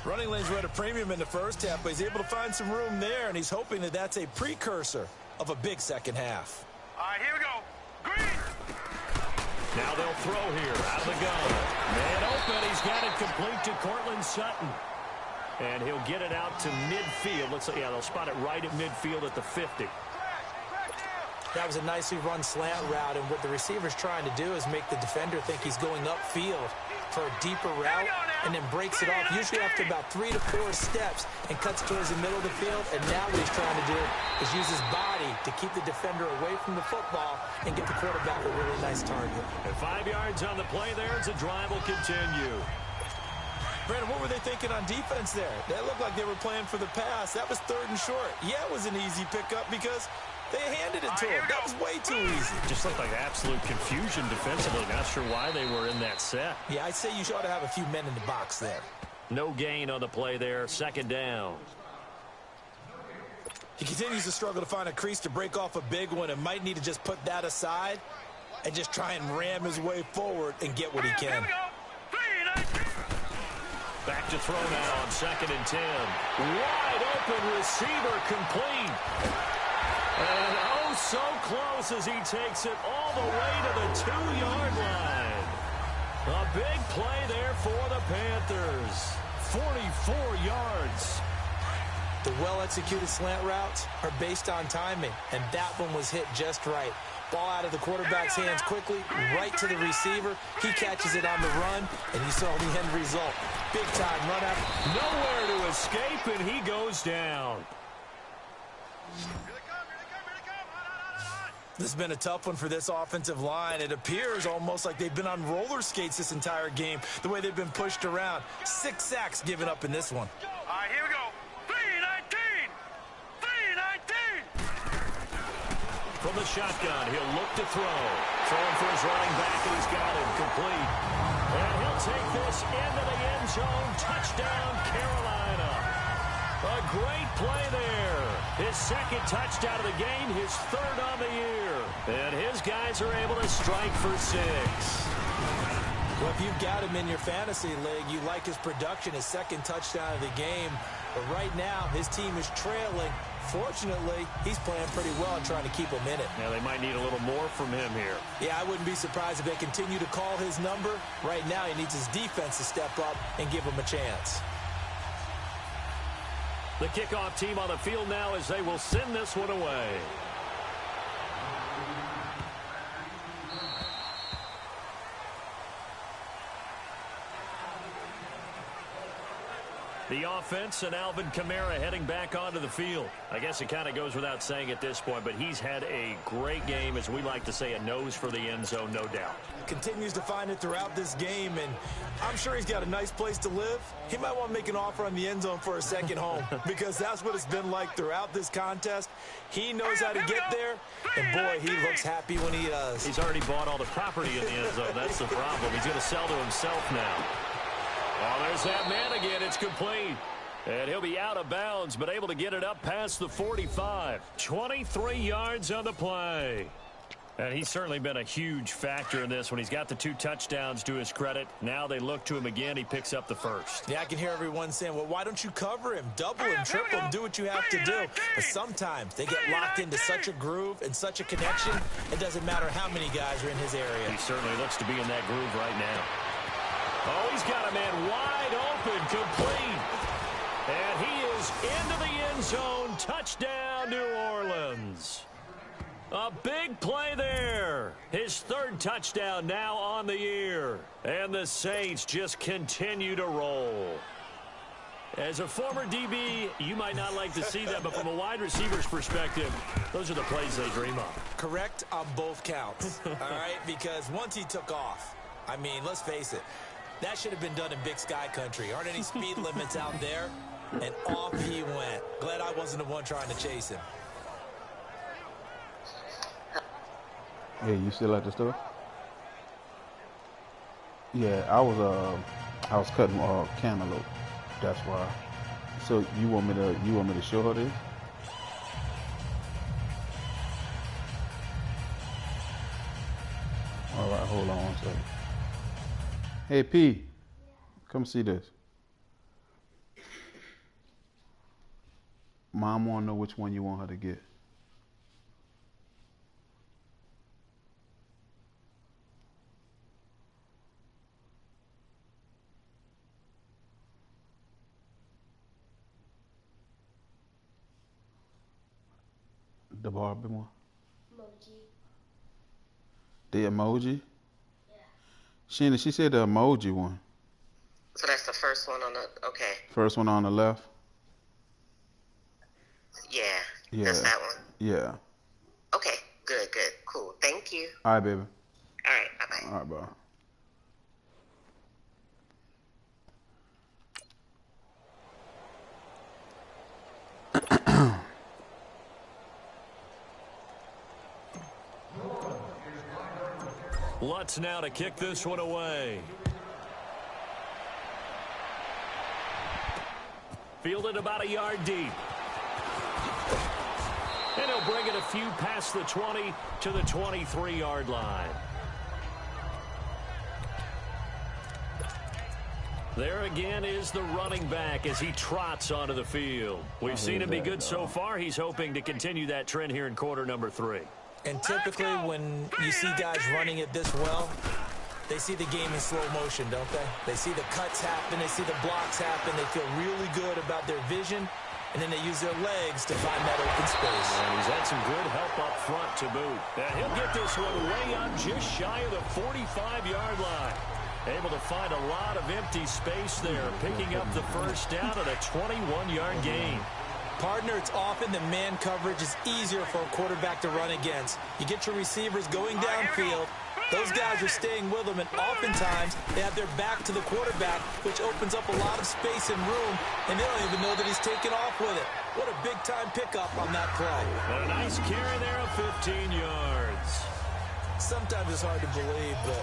Running lanes were at a premium in the first half, but he's able to find some room there, and he's hoping that that's a precursor of a big second half. All right, here we go. Green. Now they'll throw here out of the gun. Man open, he's got it complete to Cortland Sutton. And he'll get it out to midfield. Looks like, yeah, they'll spot it right at midfield at the 50. That was a nicely run slant route, and what the receiver's trying to do is make the defender think he's going upfield for a deeper route, and then breaks it off, usually after about 3 to 4 steps, and cuts towards the middle of the field. And now what he's trying to do is use his body to keep the defender away from the football and get the quarterback a really nice target. And 5 yards on the play there as the drive will continue. Brandon, what were they thinking on defense there? That looked like they were playing for the pass. That was 3rd and short. Yeah, it was an easy pickup because they handed it to him. That was way too easy. Just looked like absolute confusion defensively. Not sure why they were in that set. Yeah, I'd say you ought to have a few men in the box there. No gain on the play there. 2nd down. He continues to struggle to find a crease to break off a big one, and might need to just put that aside and just try and ram his way forward and get what he can. Back to throw now on 2nd and 10. Wide open receiver complete. And oh, so close as he takes it all the way to the 2-yard line. A big play there for the Panthers. 44 yards. The well-executed slant routes are based on timing, and that one was hit just right. Ball out of the quarterback's hands quickly, right to the receiver. He catches it on the run, and you saw the end result. Big-time run out. Nowhere to escape, and he goes down. This has been a tough one for this offensive line. It appears almost like they've been on roller skates this entire game, the way they've been pushed around. 6 sacks given up in this one. All right, here we go. 3-19. 3-19. From the shotgun, he'll look to throw. Throwing for his running back, and he's got him complete. And he'll take this into the end zone. Touchdown, Carolina. A great play there. His 2nd touchdown of the game, his 3rd on the year. And his guys are able to strike for 6. Well, if you've got him in your fantasy league, you like his production, his 2nd touchdown of the game. But right now, his team is trailing. Fortunately, he's playing pretty well and trying to keep him in it. Now, they might need a little more from him here. Yeah, I wouldn't be surprised if they continue to call his number. Right now, he needs his defense to step up and give him a chance. The kickoff team on the field now as they will send this one away. The offense and Alvin Kamara heading back onto the field. I guess it kind of goes without saying at this point, but he's had a great game, as we like to say, a nose for the end zone, no doubt. Continues to find it throughout this game, and I'm sure he's got a nice place to live. He might want to make an offer on the end zone for a second home, because that's what it's been like throughout this contest. He knows how to get there, and boy, he looks happy when he does. He's already bought all the property in the end zone. That's the problem. He's going to sell to himself now. Oh, there's that man again. It's complete. And he'll be out of bounds, but able to get it up past the 45. 23 yards on the play. And he's certainly been a huge factor in this when he's got the 2 touchdowns to his credit. Now they look to him again. He picks up the 1st. Yeah, I can hear everyone saying, well, why don't you cover him? Double him, triple him, do what you have to do. But sometimes they get locked into such a groove and such a connection, it doesn't matter how many guys are in his area. He certainly looks to be in that groove right now. Oh, he's got a man wide open, complete. And he is into the end zone. Touchdown, New Orleans. A big play there. His 3rd touchdown now on the year. And the Saints just continue to roll. As a former DB, you might not like to see that, but from a wide receiver's perspective, those are the plays they dream of. Correct on both counts, all right? Because once he took off, I mean, let's face it, that should have been done in Big Sky Country. Aren't any speed limits out there? And off he went. Glad I wasn't the one trying to chase him. Hey, you still at the store? Yeah, I was cutting cantaloupe. That's why. So you want me to show her this? All right, hold on one second. Hey P, come see this. Mom wanna know which one you want her to get. The Barbie one? Emoji. The emoji? Yeah. Sheena, she said the emoji one. So that's the first one on the, okay. First one on the left? Yeah. Yeah. That's that one. Yeah. Okay. Good. Cool. Thank you. All right, baby. All right. Bye-bye. All right, bye. Lutz now to kick this one away. Fielded about a yard deep. And he'll bring it a few past the 20 to the 23-yard line. There again is the running back as he trots onto the field. We've seen him be good so far. He's hoping to continue that trend here in quarter number 3. And typically when you see guys running it this well, they see the game in slow motion, don't they? They see the cuts happen. They see the blocks happen. They feel really good about their vision. And then they use their legs to find that open space. And he's had some good help up front to boot. And he'll get this one way up just shy of the 45-yard line. Able to find a lot of empty space there, picking up the first down at a 21-yard gain. Partner, it's often that man coverage is easier for a quarterback to run against. You get your receivers going downfield. Those guys are staying with them, and oftentimes they have their back to the quarterback, which opens up a lot of space and room, and they don't even know that he's taken off with it. What a big-time pickup on that play. And a nice carry there of 15 yards. Sometimes it's hard to believe, but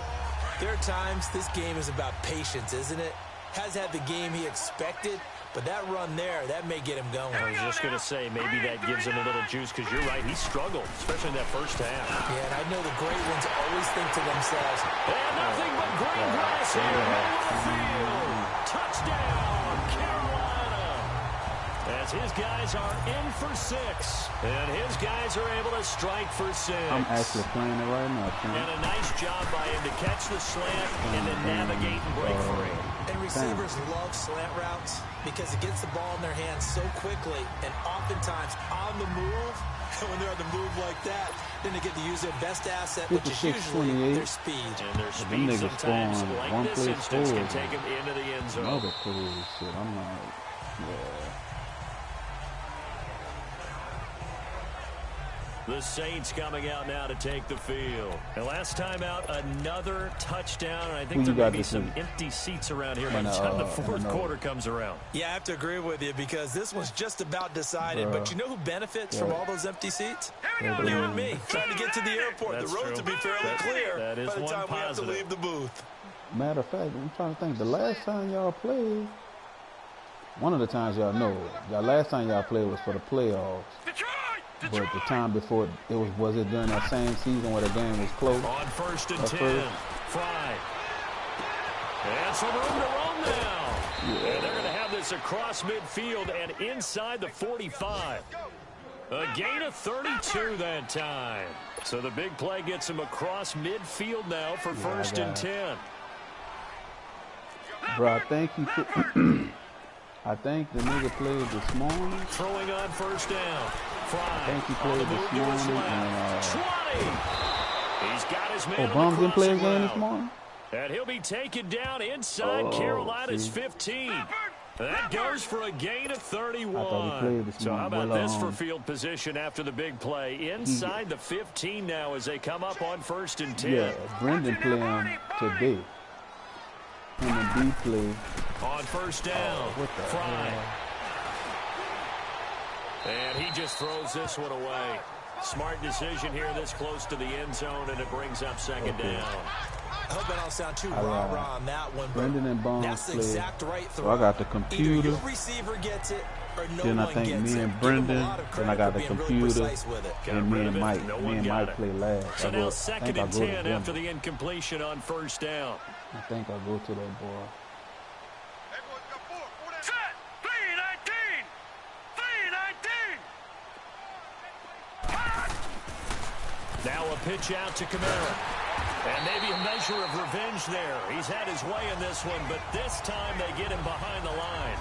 there are times this game is about patience, isn't it? Has had the game he expected, but that run there, that may get him going. I was just going to say, maybe that gives him a little juice, because you're right, he struggled, especially in that first half. Yeah, and I know the great ones always think to themselves, and nothing but green grass here, middle of the field. Touchdown, Carolina. As his guys are in for 6, and his guys are able to strike for 6. I'm actually playing it right now, Tim. And a nice job by him to catch the slant and then navigate and break free. And receivers love slant routes because it gets the ball in their hands so quickly and oftentimes on the move. And when they're on the move like that, then they get to use their best asset, which is usually their speed. And their speed sometimes, like this instance, can take them into the end zone. Another cool shit. I'm like, yeah. The Saints coming out now to take the field. And last time out, another touchdown. And I think there may be some empty seats around here by the time the fourth quarter comes around. Yeah, I have to agree with you because this one's just about decided. But you know who benefits from all those empty seats? You and me, trying to get to the airport. The roads will be fairly clear that is by the time one we have to positive. leave the booth. Matter of fact, I'm trying to think. The last time y'all played, one of the times y'all know, last time y'all played was for the playoffs. But the time before, was it during that same season where the game was close? On 1st and 10, Fry. And some room to run now. Yeah. And they're going to have this across midfield and inside the 45. A gain of 32 that time. So the big play gets him across midfield now for 1st and 10. Bro, I think he could. I think the nigga played this morning. Throwing on 1st down. Fry. I think he played this morning. And, 20. He's got his man. Bums didn't play again this morning? And he'll be taken down inside Carolina's 15. That goes for a gain of 31. So how about this for field position after the big play? Inside the 15 now as they come up on 1st and 10. Yeah, Brendan playing today. Him and B play. On 1st down, Fry. And he just throws this one away. Smart decision here this close to the end zone, and it brings up 2nd down. I hope I don't sound too rah-rah on that one, but Brendan and Bones that's the play. exact right throw. So I got the computer. Either your receiver gets it or no Then I one think gets me it. and Brendan. Then I got the Give him a lot of credit for being really computer. precise with it. And me and Mike. Me and Mike play last. So now 2nd and 10 Denver. after the incompletion on 1st down. I think I'll go to that boy. Set. 319. 319. Now a pitch out to Kamara. And maybe a measure of revenge there. He's had his way in this one, but this time they get him behind the line.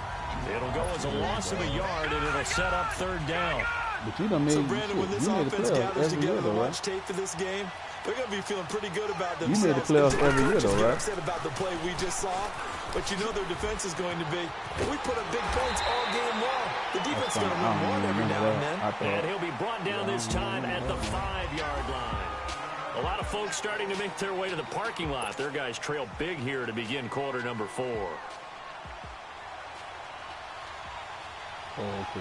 It'll go as a loss of a yard, and it'll set up 3rd down. But you done made, So, Brandon, when this you made the offense playoffs gathers every together year, to though, watch right? tape for this game, they're going to be feeling pretty good about You themselves. made the playoffs every year, though, right? Upset about the play we just saw, but you know their defense is going to be. We put up big points all game long. The defense is going to win one every now and then. And he'll be brought down this time at the 5-yard line. A lot of folks starting to make their way to the parking lot. Their guys trail big here to begin quarter number 4. Oh, okay.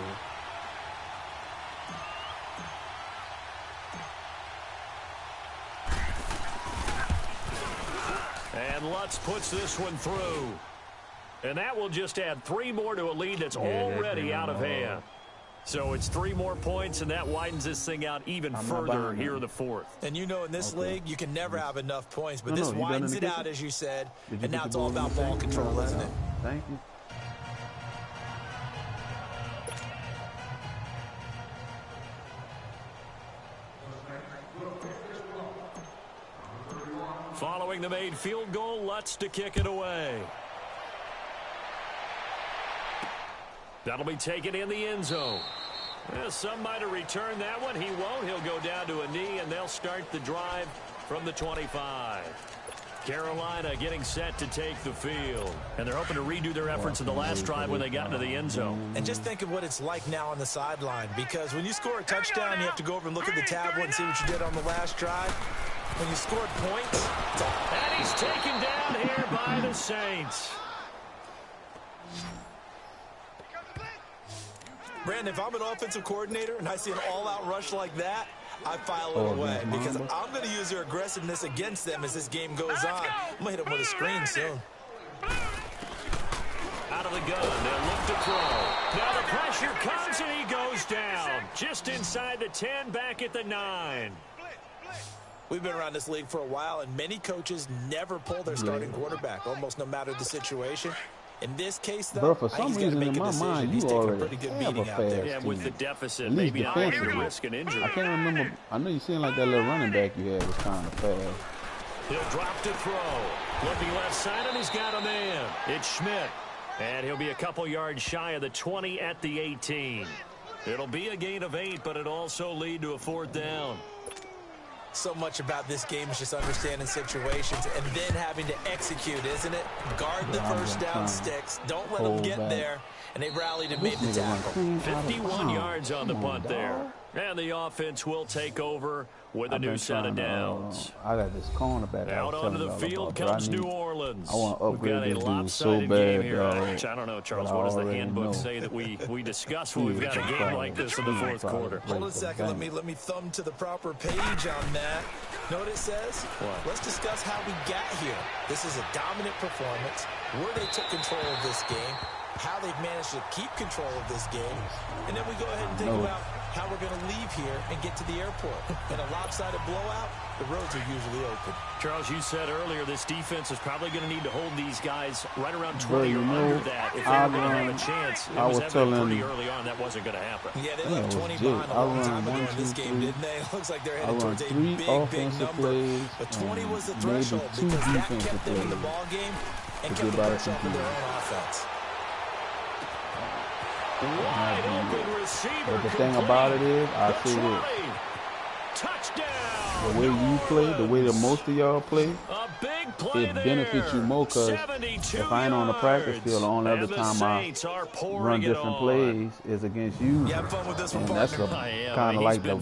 And Lutz puts this one through. And that will just add 3 more to a lead that's already out of hand. So it's 3 more points, and that widens this thing out even further here in the 4th. And you know, in this league, you can never have enough points, but this widens it out, as you said, and now it's all about ball control, isn't it? Thank you. Following the made field goal, Lutz to kick it away. That'll be taken in the end zone. Well, some might have returned that one. He won't. He'll go down to a knee, and they'll start the drive from the 25. Carolina getting set to take the field. And they're hoping to redo their efforts in the last drive when they got into the end zone. And just think of what it's like now on the sideline, because when you score a touchdown, you have to go over and look at the tablet and see what you did on the last drive. When you scored points, and he's taken down here by the Saints. Brandon, if I'm an offensive coordinator and I see an all-out rush like that, I file it away because I'm going to use their aggressiveness against them as this game goes on. I'm going to hit them with a screen soon. Out of the gun, they'll look to throw. Now the pressure comes and he goes down. Just inside the 10, back at the 9. We've been around this league for a while, and many coaches never pull their starting quarterback, almost no matter the situation. In this case, though, for some reason in my mind, you already have a fast team. Yeah, with the deficit, maybe not risk an injury. I can't remember. I know you seem like that little running back you had was kind of fast. He'll drop to throw. Looking left side, and he's got a man. It's Schmidt. And he'll be a couple yards shy of the 20 at the 18. It'll be a gain of 8, but it'll also lead to a 4th down. So much about this game is just understanding situations and then having to execute, isn't it? Guard the first down sticks. Don't let them get there. And they rallied and made the tackle. 51 yards on the punt there. And the offense will take over with a new set of downs. I got this cornerback. Out onto the field comes New Orleans. I want to upgrade this dude so bad, game here. I don't know, Charles. What does the handbook say that we discuss when we've got a game like this in the 4th quarter? Hold on a second. Let me thumb to the proper page on that. Know what it says? What? Let's discuss how we got here. This is a dominant performance, where they took control of this game, how they've managed to keep control of this game, and then we go ahead and think about how we're going to leave here and get to the airport. In a lopsided blowout, the roads are usually open. Charles, you said earlier this defense is probably going to need to hold these guys right around 20 or under that if they're going to have a chance. It was evident pretty early on that wasn't going to happen. Yeah, they left 20 behind a long time ago in this game, didn't they? It looks like they're headed towards a big number. But 20 was the threshold because that kept them in the ball game and kept the pressure off of their own offense. Wide open receiver. But the thing about it is, I see this. Touchdown. The way you play, the way that most of y'all play, A big play it benefits you more because if I ain't on the practice field, the only other time I run different plays is against you. You have fun with this one, And that's kind of like the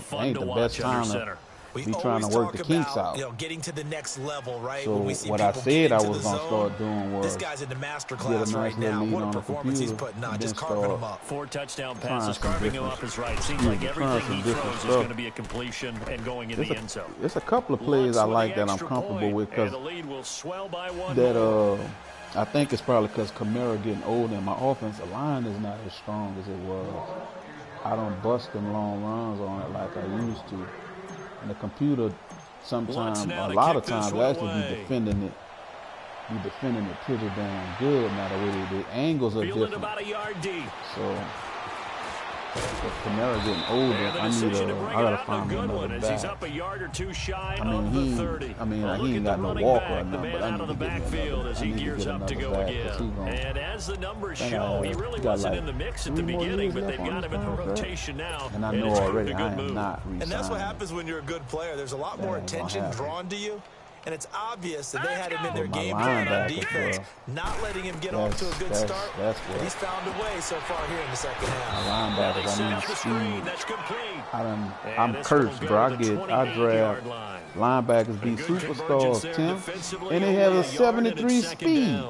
best time to be trying to work the kinks out. Getting to the next level, right? So when we see what I people said I get into was the going to zone, start doing was this guy's in the master get a class nice right little now. lead What a on the performance he's computer, putting on, and just then carving them start up. 4 touchdown trying passes, some carving him up different- is right. Seems like everything he different throws is stuff. going to be a completion and going in the end zone. There's a couple of plays I like that I'm comfortable with because the lead will swell by 1 that more. I think it's probably because Kamara getting older and my offensive line is not as strong as it was. I don't bust them long runs on it like I used to. And the computer sometimes, a lot of times, will actually be defending it. Be defending it pretty damn good now the way the angles are Fielded different. about a yard deep. So with Kamara getting older, I gotta find me another back. He's up a yard or 2 shy I mean, of the 30. he ain't got no walker or The nothing, man but I out of the need to get backfield as he gears up to go again. And as the numbers show, he really wasn't in the mix at the beginning, but they've got him in the rotation now. And I know already I am not resigning. And that's what happens when you're a good player. There's a lot more attention drawn to you. And it's obvious that they had him in their game plan on defense, not letting him get off to a good start. And he's found a way so far here in the second half. Linebackers, I need speed. I'm cursed, bro. I draft linebackers be superstars, Tim, and they have a 73 speed.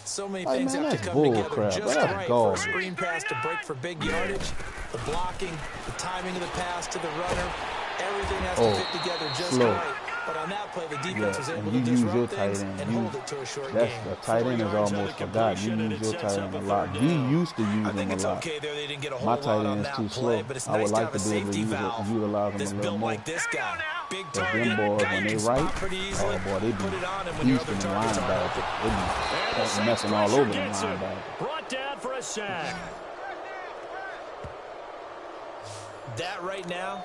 So many things have to come together crap. just right for a screen pass to break for big yardage. The blocking, the timing of the pass to the runner, everything has to fit together just right. But on that play, the defense was able you to use your disrupt tight things end. and hold it to a short That's game. a tight end is almost forgotten. You use your tight end a lot. You used to use I them think a it's lot. okay there. They didn't get a whole My lot tight on end is that too play, slow. but it's I nice would to like have a to be able to safety valve utilize them that's a little built more. like this guy. Big But target, them boys, when they right, pretty easily. oh boy, they Put it on him be when your other beasting the targets aren't linebacker. open. They be messing all over the linebacker. Brought down for a sack. That right now,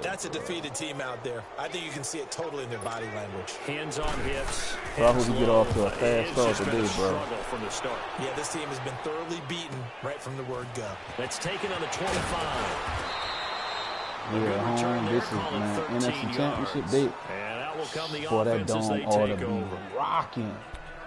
that's a defeated team out there. I think you can see it totally in their body language. Hands on hips. So I hope we get off to a fast start today, bro. From the start. Yeah, this team has been thoroughly beaten right from the word go. That's taken on the 25. Yeah, home. This is, man, NFC Championship day. And out will come the Boy, that offense as dome they ought to take be over. rocking.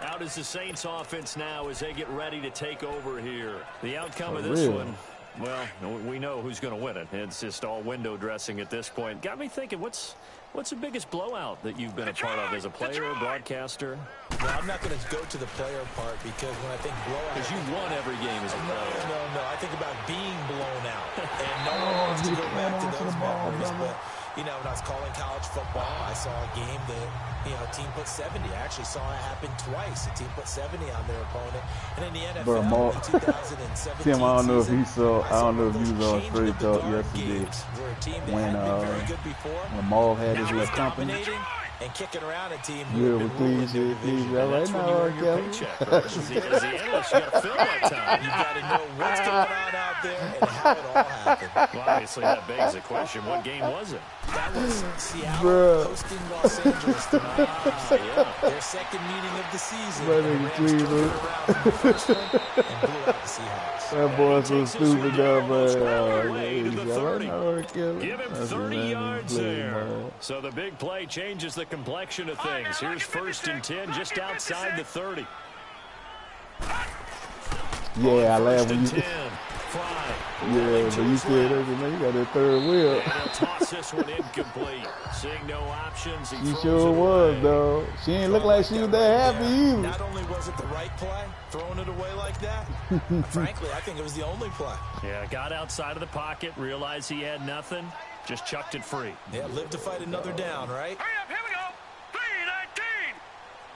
Out is the Saints offense now as they get ready to take over here. The outcome For of this real. one, well, we know who's going to win it. It's just all window dressing at this point. Got me thinking, what's the biggest blowout that you've been a part of as a player or broadcaster? Well, I'm not going to go to the player part because when I think blowout... Because you won every game as a player. No. I think about being blown out. And no one wants to go back to those memories. But, you know, when I was calling college football, I saw a game that, you know, a team put 70. I actually saw it happen twice. A team put 70 on their opponent. And in the NFL, in 2017 Tim, I don't know if season, you saw. I don't know if those you was on change Straight of the Talk guard yesterday games where a team that when hadn't been very good before, when Maul had his now little is company. dominating and kicking around a team You who heard have what been ruling Cleveland their said? Cleveland, division. all right That's when now, you R. earn your Kelly. paycheck. As the analyst, you got to fill that time. You got to know what's going on out there and how it all happened. Well, obviously, that begs the question, what game was it? That was Seattle Bruh. hosting Los Angeles tonight. Yeah. Their second meeting of the season. That And the nigga Rams turned it Cleveland. around from the first one and blew out the Seahawks. That boy so stupid, though, Almost but all the way to the he's all right 30. now, R. Kelly. Give him That's 30 his name, yards play, there. man. So the big play changes the complexion of things. Here's 1st and 10 just outside the 30. Yeah, I laughed First when and you. 10. Fly. Yeah, but you said that, man. You got that third wheel. And he'll toss this one incomplete. Seeing no options, he She throws sure it was, away. though. She ain't look like she was that happy either. Not only was it the right play, throwing it away like that, frankly, I think it was the only play. Yeah, got outside of the pocket, realized he had nothing, just chucked it free. Yeah, live to fight another down, right? Hurry up, here we go.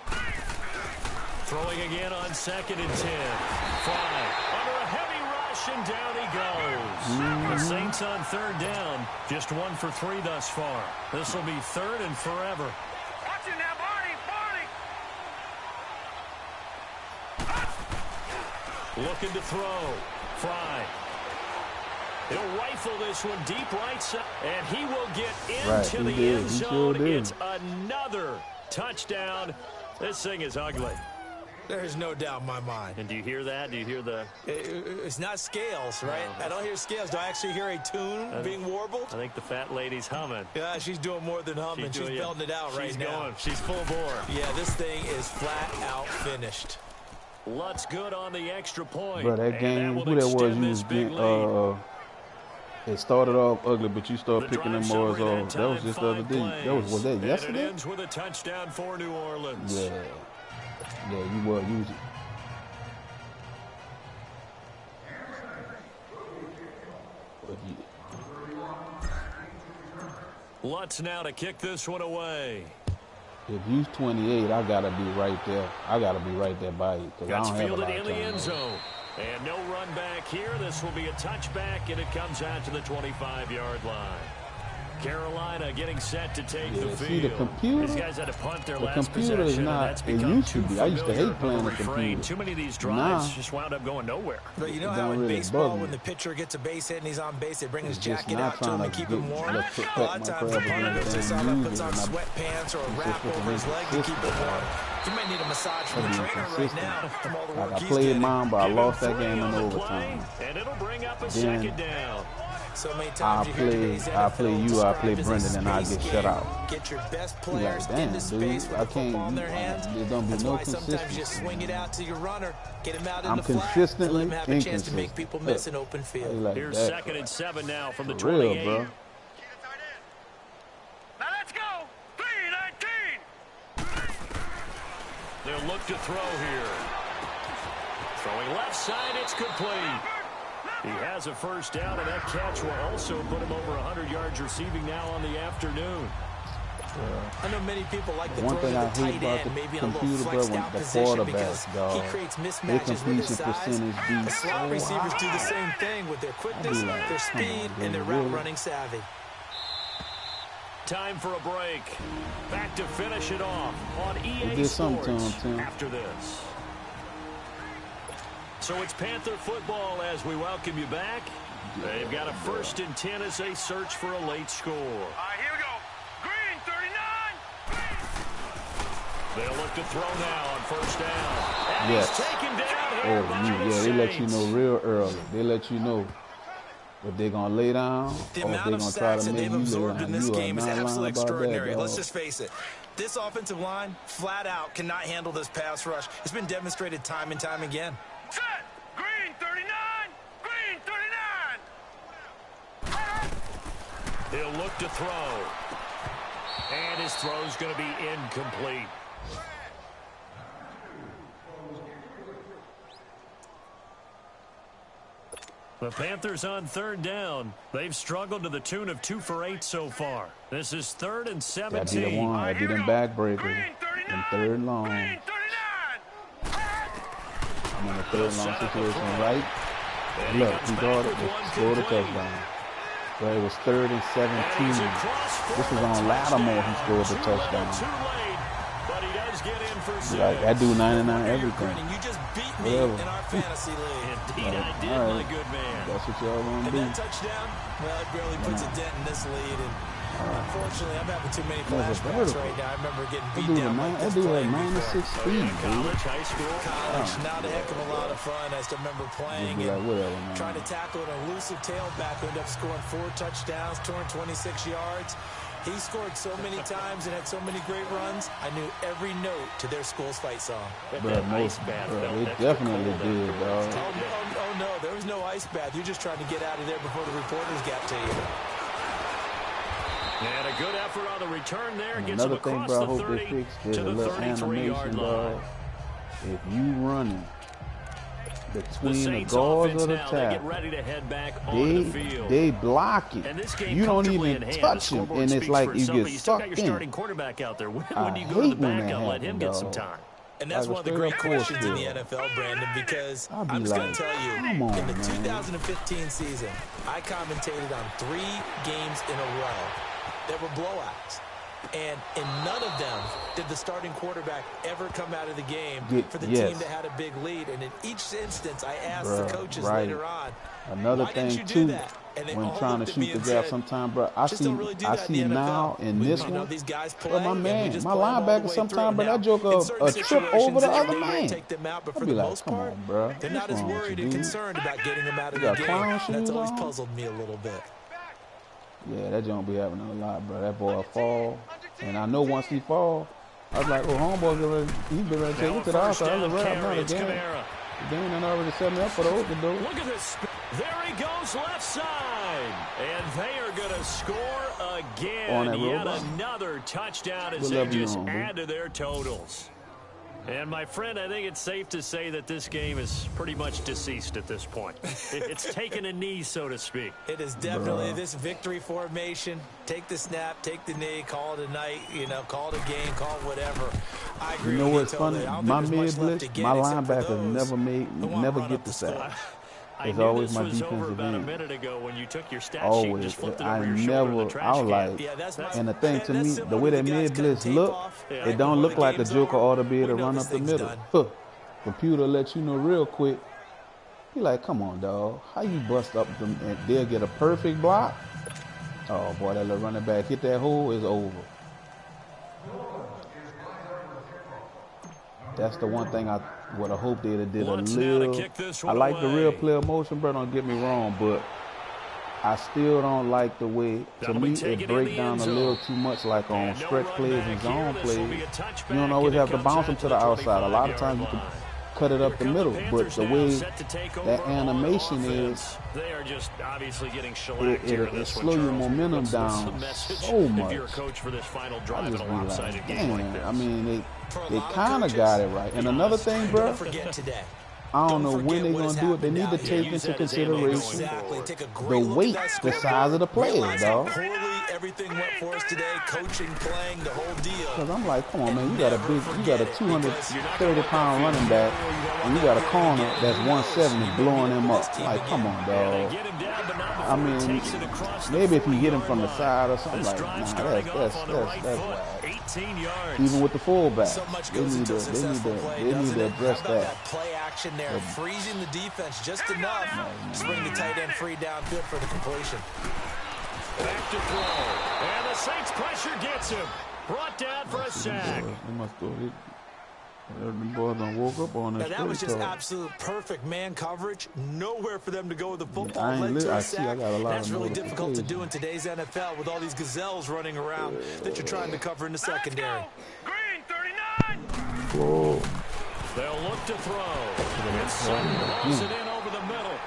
3-19. Throwing again on 2nd and 10. Fly. Under a heavy rush, and down he goes. The Saints on 3rd down. Just 1 for 3 thus far. This will be 3rd and forever. Watch it now, Barney. Looking to throw. Fry. He'll rifle this one deep right side, and he will get into Right, he the did. end He zone. sure did. It's another touchdown. This thing is ugly. There's no doubt in my mind. And do you hear that? Do you hear the... It's not scales, right? I don't hear scales. Do I actually hear a tune being warbled? I think the fat lady's humming. Yeah, she's doing more than humming. She's belting it out right now. Going. She's full bore. Yeah, this thing is flat out finished. Lutz good on the extra point. Bro, that game, who that was you was getting, it started off ugly, but you started picking them boys off. That was just the other day. Was that yesterday? And it ends with a touchdown for New Orleans. Yeah. Yeah, you were. Lutz now to kick this one away. If you's 28, I gotta be right there. I gotta be right there by you because I Gets don't have a fielded lot in of the time. end zone. And no run back here. This will be a touchback, and it comes out to the 25-yard line. Carolina getting set to take the field. See, the computer, These guys had to punt their the last computer possession, is not, that's it become used to too be. I used to familiar hate playing of a the refrain. computer. Too many of these drives Nah. just wound up going nowhere. But you know It how don't in really baseball, bug me. when the pitcher gets a base hit and he's on base, they bring his It's just jacket not out to him trying and to keep get- him warm. let's protect A lot my of times the crab punter against lifts his damn arm up, music, puts on and I- sweatpants or a it's wrap just over his leg to keep him warm. You might need a massage from the Being trainer right consistent. now from all the Like work I he's played getting. mine, but I Give lost him that 3 game on in the overtime. play, and it'll bring up a Then second down. So many I times you hear today's play NFL you, I play described as a Brendan, and I space get game. shut out. Get your best You players like, damn, into space dude, with I the football in can't. their hands. There don't be That's no why sometimes you just consistency. swing it out to your runner, get him out in I'm the flat, and consistently let him have a chance to make inconsistent. people miss an open How field. you like Here's that? 2nd and 7 now from the For real, 28. bro. Now let's go. 3-19. They'll look to throw here. Throwing left side, it's complete. He has a first down, and that catch will also put him over 100 yards receiving now on the afternoon. I know many people like to One throw thing to I the hate tight about end, the maybe in a little computer, bro, flexed when out the position because quarterbacks, he dog, creates their mismatches with his completion size. percentage be The slot so receivers do the high. same thing with their quickness, like, their come on, speed, dude, and their route really? running savvy. Time for a break. Back to finish it off on EA did something to Sports him, Tim. after this. So it's Panther football as we welcome you back. They've got a 1st and 10 as they search for a late score. All right, here we go. Green, 39. They'll look to throw now on 1st down. And Yes. he's taken down here by the Yeah, they let you know Saints. real early. They let you know if they're going to lay down or if The they're amount going of to try sacks to that make they've you lay absorbed in down. this You are game is not lying absolutely about that, extraordinary. dog. Let's just face it. This offensive line, flat out, cannot handle this pass rush. It's been demonstrated time and time again. Set. Green, 39. Green, 39. He'll look to throw. And his throw's going to be incomplete. The Panthers on 3rd down. They've struggled to the tune of 2 for 8 so far. This is 3rd and That be the 17. one. That be them backbreakers. And 3rd and long. Green, 39. I'm in a 3rd and long situation, right? And Look, comes he back got it. with one Scored a complete. touchdown. But it was 3rd and 17. And he's across for This was the on Lattimore. He touchdown. scored the Too little, touchdown. too late, but he does get in for 6. Like, that dude 99 You're everything. grinning. You just beat me Whatever. in our fantasy league. Indeed, I did, all my right. good man. That's what y'all want to And do. that touchdown, well, it barely puts a dent in this lead. And unfortunately, I'm having too many That was a flashbacks vertical. right now. I remember getting That beat dude down had like this that dude had playing 96 before. speed, dude. College, high school. College, not a heck of a lot of fun. I still remember playing Just be like, and whatever, man. trying to tackle an elusive tailback who ended up scoring 4 touchdowns, 226 yards. He scored so many times and had so many great runs. I knew every note to their school's fight song. Bro, they definitely did, dog. Oh, no, there was no ice bath. You're just trying to get out of there before the reporters got to you. And a good effort on the return there. And Gets him another thing, across bro, I the hope 30 they fix there's to a the little 33-yard animation, line. dog. If you running The between the Saints guards offense of the now, they get tackle, ready to head back on the field. they block it. And this game You don't comfortably even in hand. touch The him, scoreboard and it's speaks like for you itself, get but you still got sucked your in. starting quarterback out there. When I do you go to hate the when that backup? Let him happen, get some dog. time. And that's Like one of the a great straight up questions in the force NFL, Brandon, because I'll be I'm just going like, to tell you, come on, in the man. 2015 season, I commentated on 3 games in a row that were blowouts. And in none of them did the starting quarterback ever come out of the game for the team that had a big lead. And in each instance, I asked the coaches later on, another why thing didn't you do too, that? And they when all trying to looked at me shoot the and gap, said, sometimes, bro, I just don't really do that see in the now NFL. in this one, These guys play, but my and we man, just my play them all the linebacker, way sometimes, through. but Now, that joker in certain a trip over the situations, other they might man. take them out, but I'll for be the like, most come part, on, bro. they're not What's as wrong with worried you, and dude? concerned about getting them out of You the got game. clown That's shoes always on? puzzled me a little bit. Yeah, that don't be happening a lot, bro. That boy fall, and I know once he fall, I was like, oh, homeboy, he been ready to take it to the outside. I was like, right now, the game done already set me up for the open door. Look at this. There he goes left side. And they are going to score again. Yet another touchdown as they just add to their totals. And, my friend, I think it's safe to say that this game is pretty much deceased at this point. It's taken a knee, so to speak. It is definitely this victory formation. Take the snap, take the knee, call it a night, call it a game, call it whatever. I agree with you. You know what's funny? My mid blitz, my linebackers never get the sack. It's always my defensive about end. a minute ago when you took your stat sheet and Always. just flipped it I over your shoulder to the never, trash I was can. like, and the thing to me, the way that mid blitz look, it don't look like a joker ought to be able to run up the middle. Computer let you know real quick. He like, come on, dog. How you bust up them and they'll get a perfect block? Oh boy, that little running back hit that hole, is over. That's the one thing I would have hoped they'd have did a little. I like the real player motion, bro. Don't get me wrong, but I still don't like the way, to me, it breaks down a little too much, like on stretch plays and zone plays. You don't always have to bounce them to the outside. A lot of times you can cut it up the middle, but the way that animation is, they are just obviously getting shellacked here in it this one, slow your Charles. momentum What's down the so much. if you're a coach for this final I drive in just a be lopsided like, game like this? damn. I mean, they kind of got it right. And another thing, bro, Don't forget today. I don't know when they're going to do it. They need to take into consideration the weight, the size of the players, dog. everything went for us today, coaching, playing, the whole deal. Because I'm like, come on, man, you got a 230-pound running back, and you got a corner that's 170 blowing him up. Like, come on, dog. I mean, maybe if you hit him from the side or something, like, nah, that's whack. 18 yards. Even with the fullback, So much they goes need into a to successful play, address How about that. play action there, freezing the defense just enough to bring the tight end free downfield for the completion. Back to throw. And the Saints pressure gets him. Brought down for a sack. They must go. The boys done woke up on this. Now, that was just absolute perfect man coverage. Nowhere for them to go with the football. I Led to a I see. I sack. got a lot That's of really difficult to notifications. do in today's NFL with all these gazelles running around that you're trying to cover in the secondary. Green 39. Whoa. They'll look to throw. And Sutton rolls it in over the middle.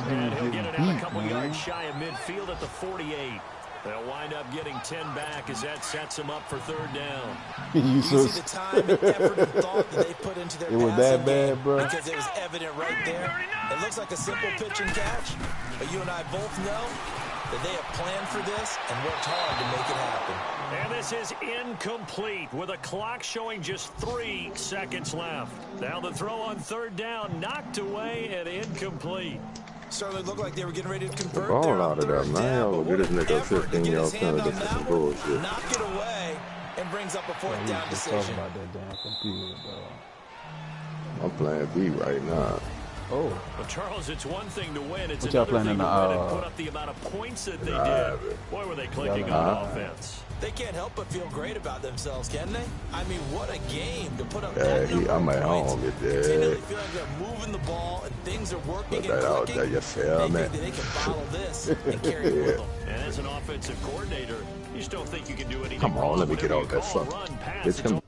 And he'll get it out a couple yards shy of midfield at the 48. They'll wind up getting 10 back as that sets them up for third down. You see the time and effort and thought that they put into their It was passing that bad, game bro? because it was evident right there. It looks like a simple pitch and catch, but you and I both know that they have planned for this and worked hard to make it happen. And this is incomplete with a clock showing just 3 seconds left. Now the throw on third down knocked away and incomplete. Certainly looked like they were getting ready to convert Ball there out on of there, third man. down, Y'all but get this what an nigga effort to 15 get yards his hand penalty on for that some one, bullshit. knock it away, and brings up a fourth We down just decision. talking about that damn computer, dog. I'm playing B right now. Oh, But Charles, it's one thing to win. It's What y'all another thing playing in to the, win and put up the amount of points that they Nah, did. Boy, were they clicking Y'all on know. offense. They can't help but feel great about themselves, can they? I mean, what a game to put up Yeah, that number I'm of at points. home with Continually that. feel like they're moving the ball and things are working Put and that out clicking. there, you feel They me? think that they can bottle this and carry it with them. And as an offensive coordinator, you still think you can do anything Come on, wrong let me get whenever out you that call a fuck. run, pass. It's him.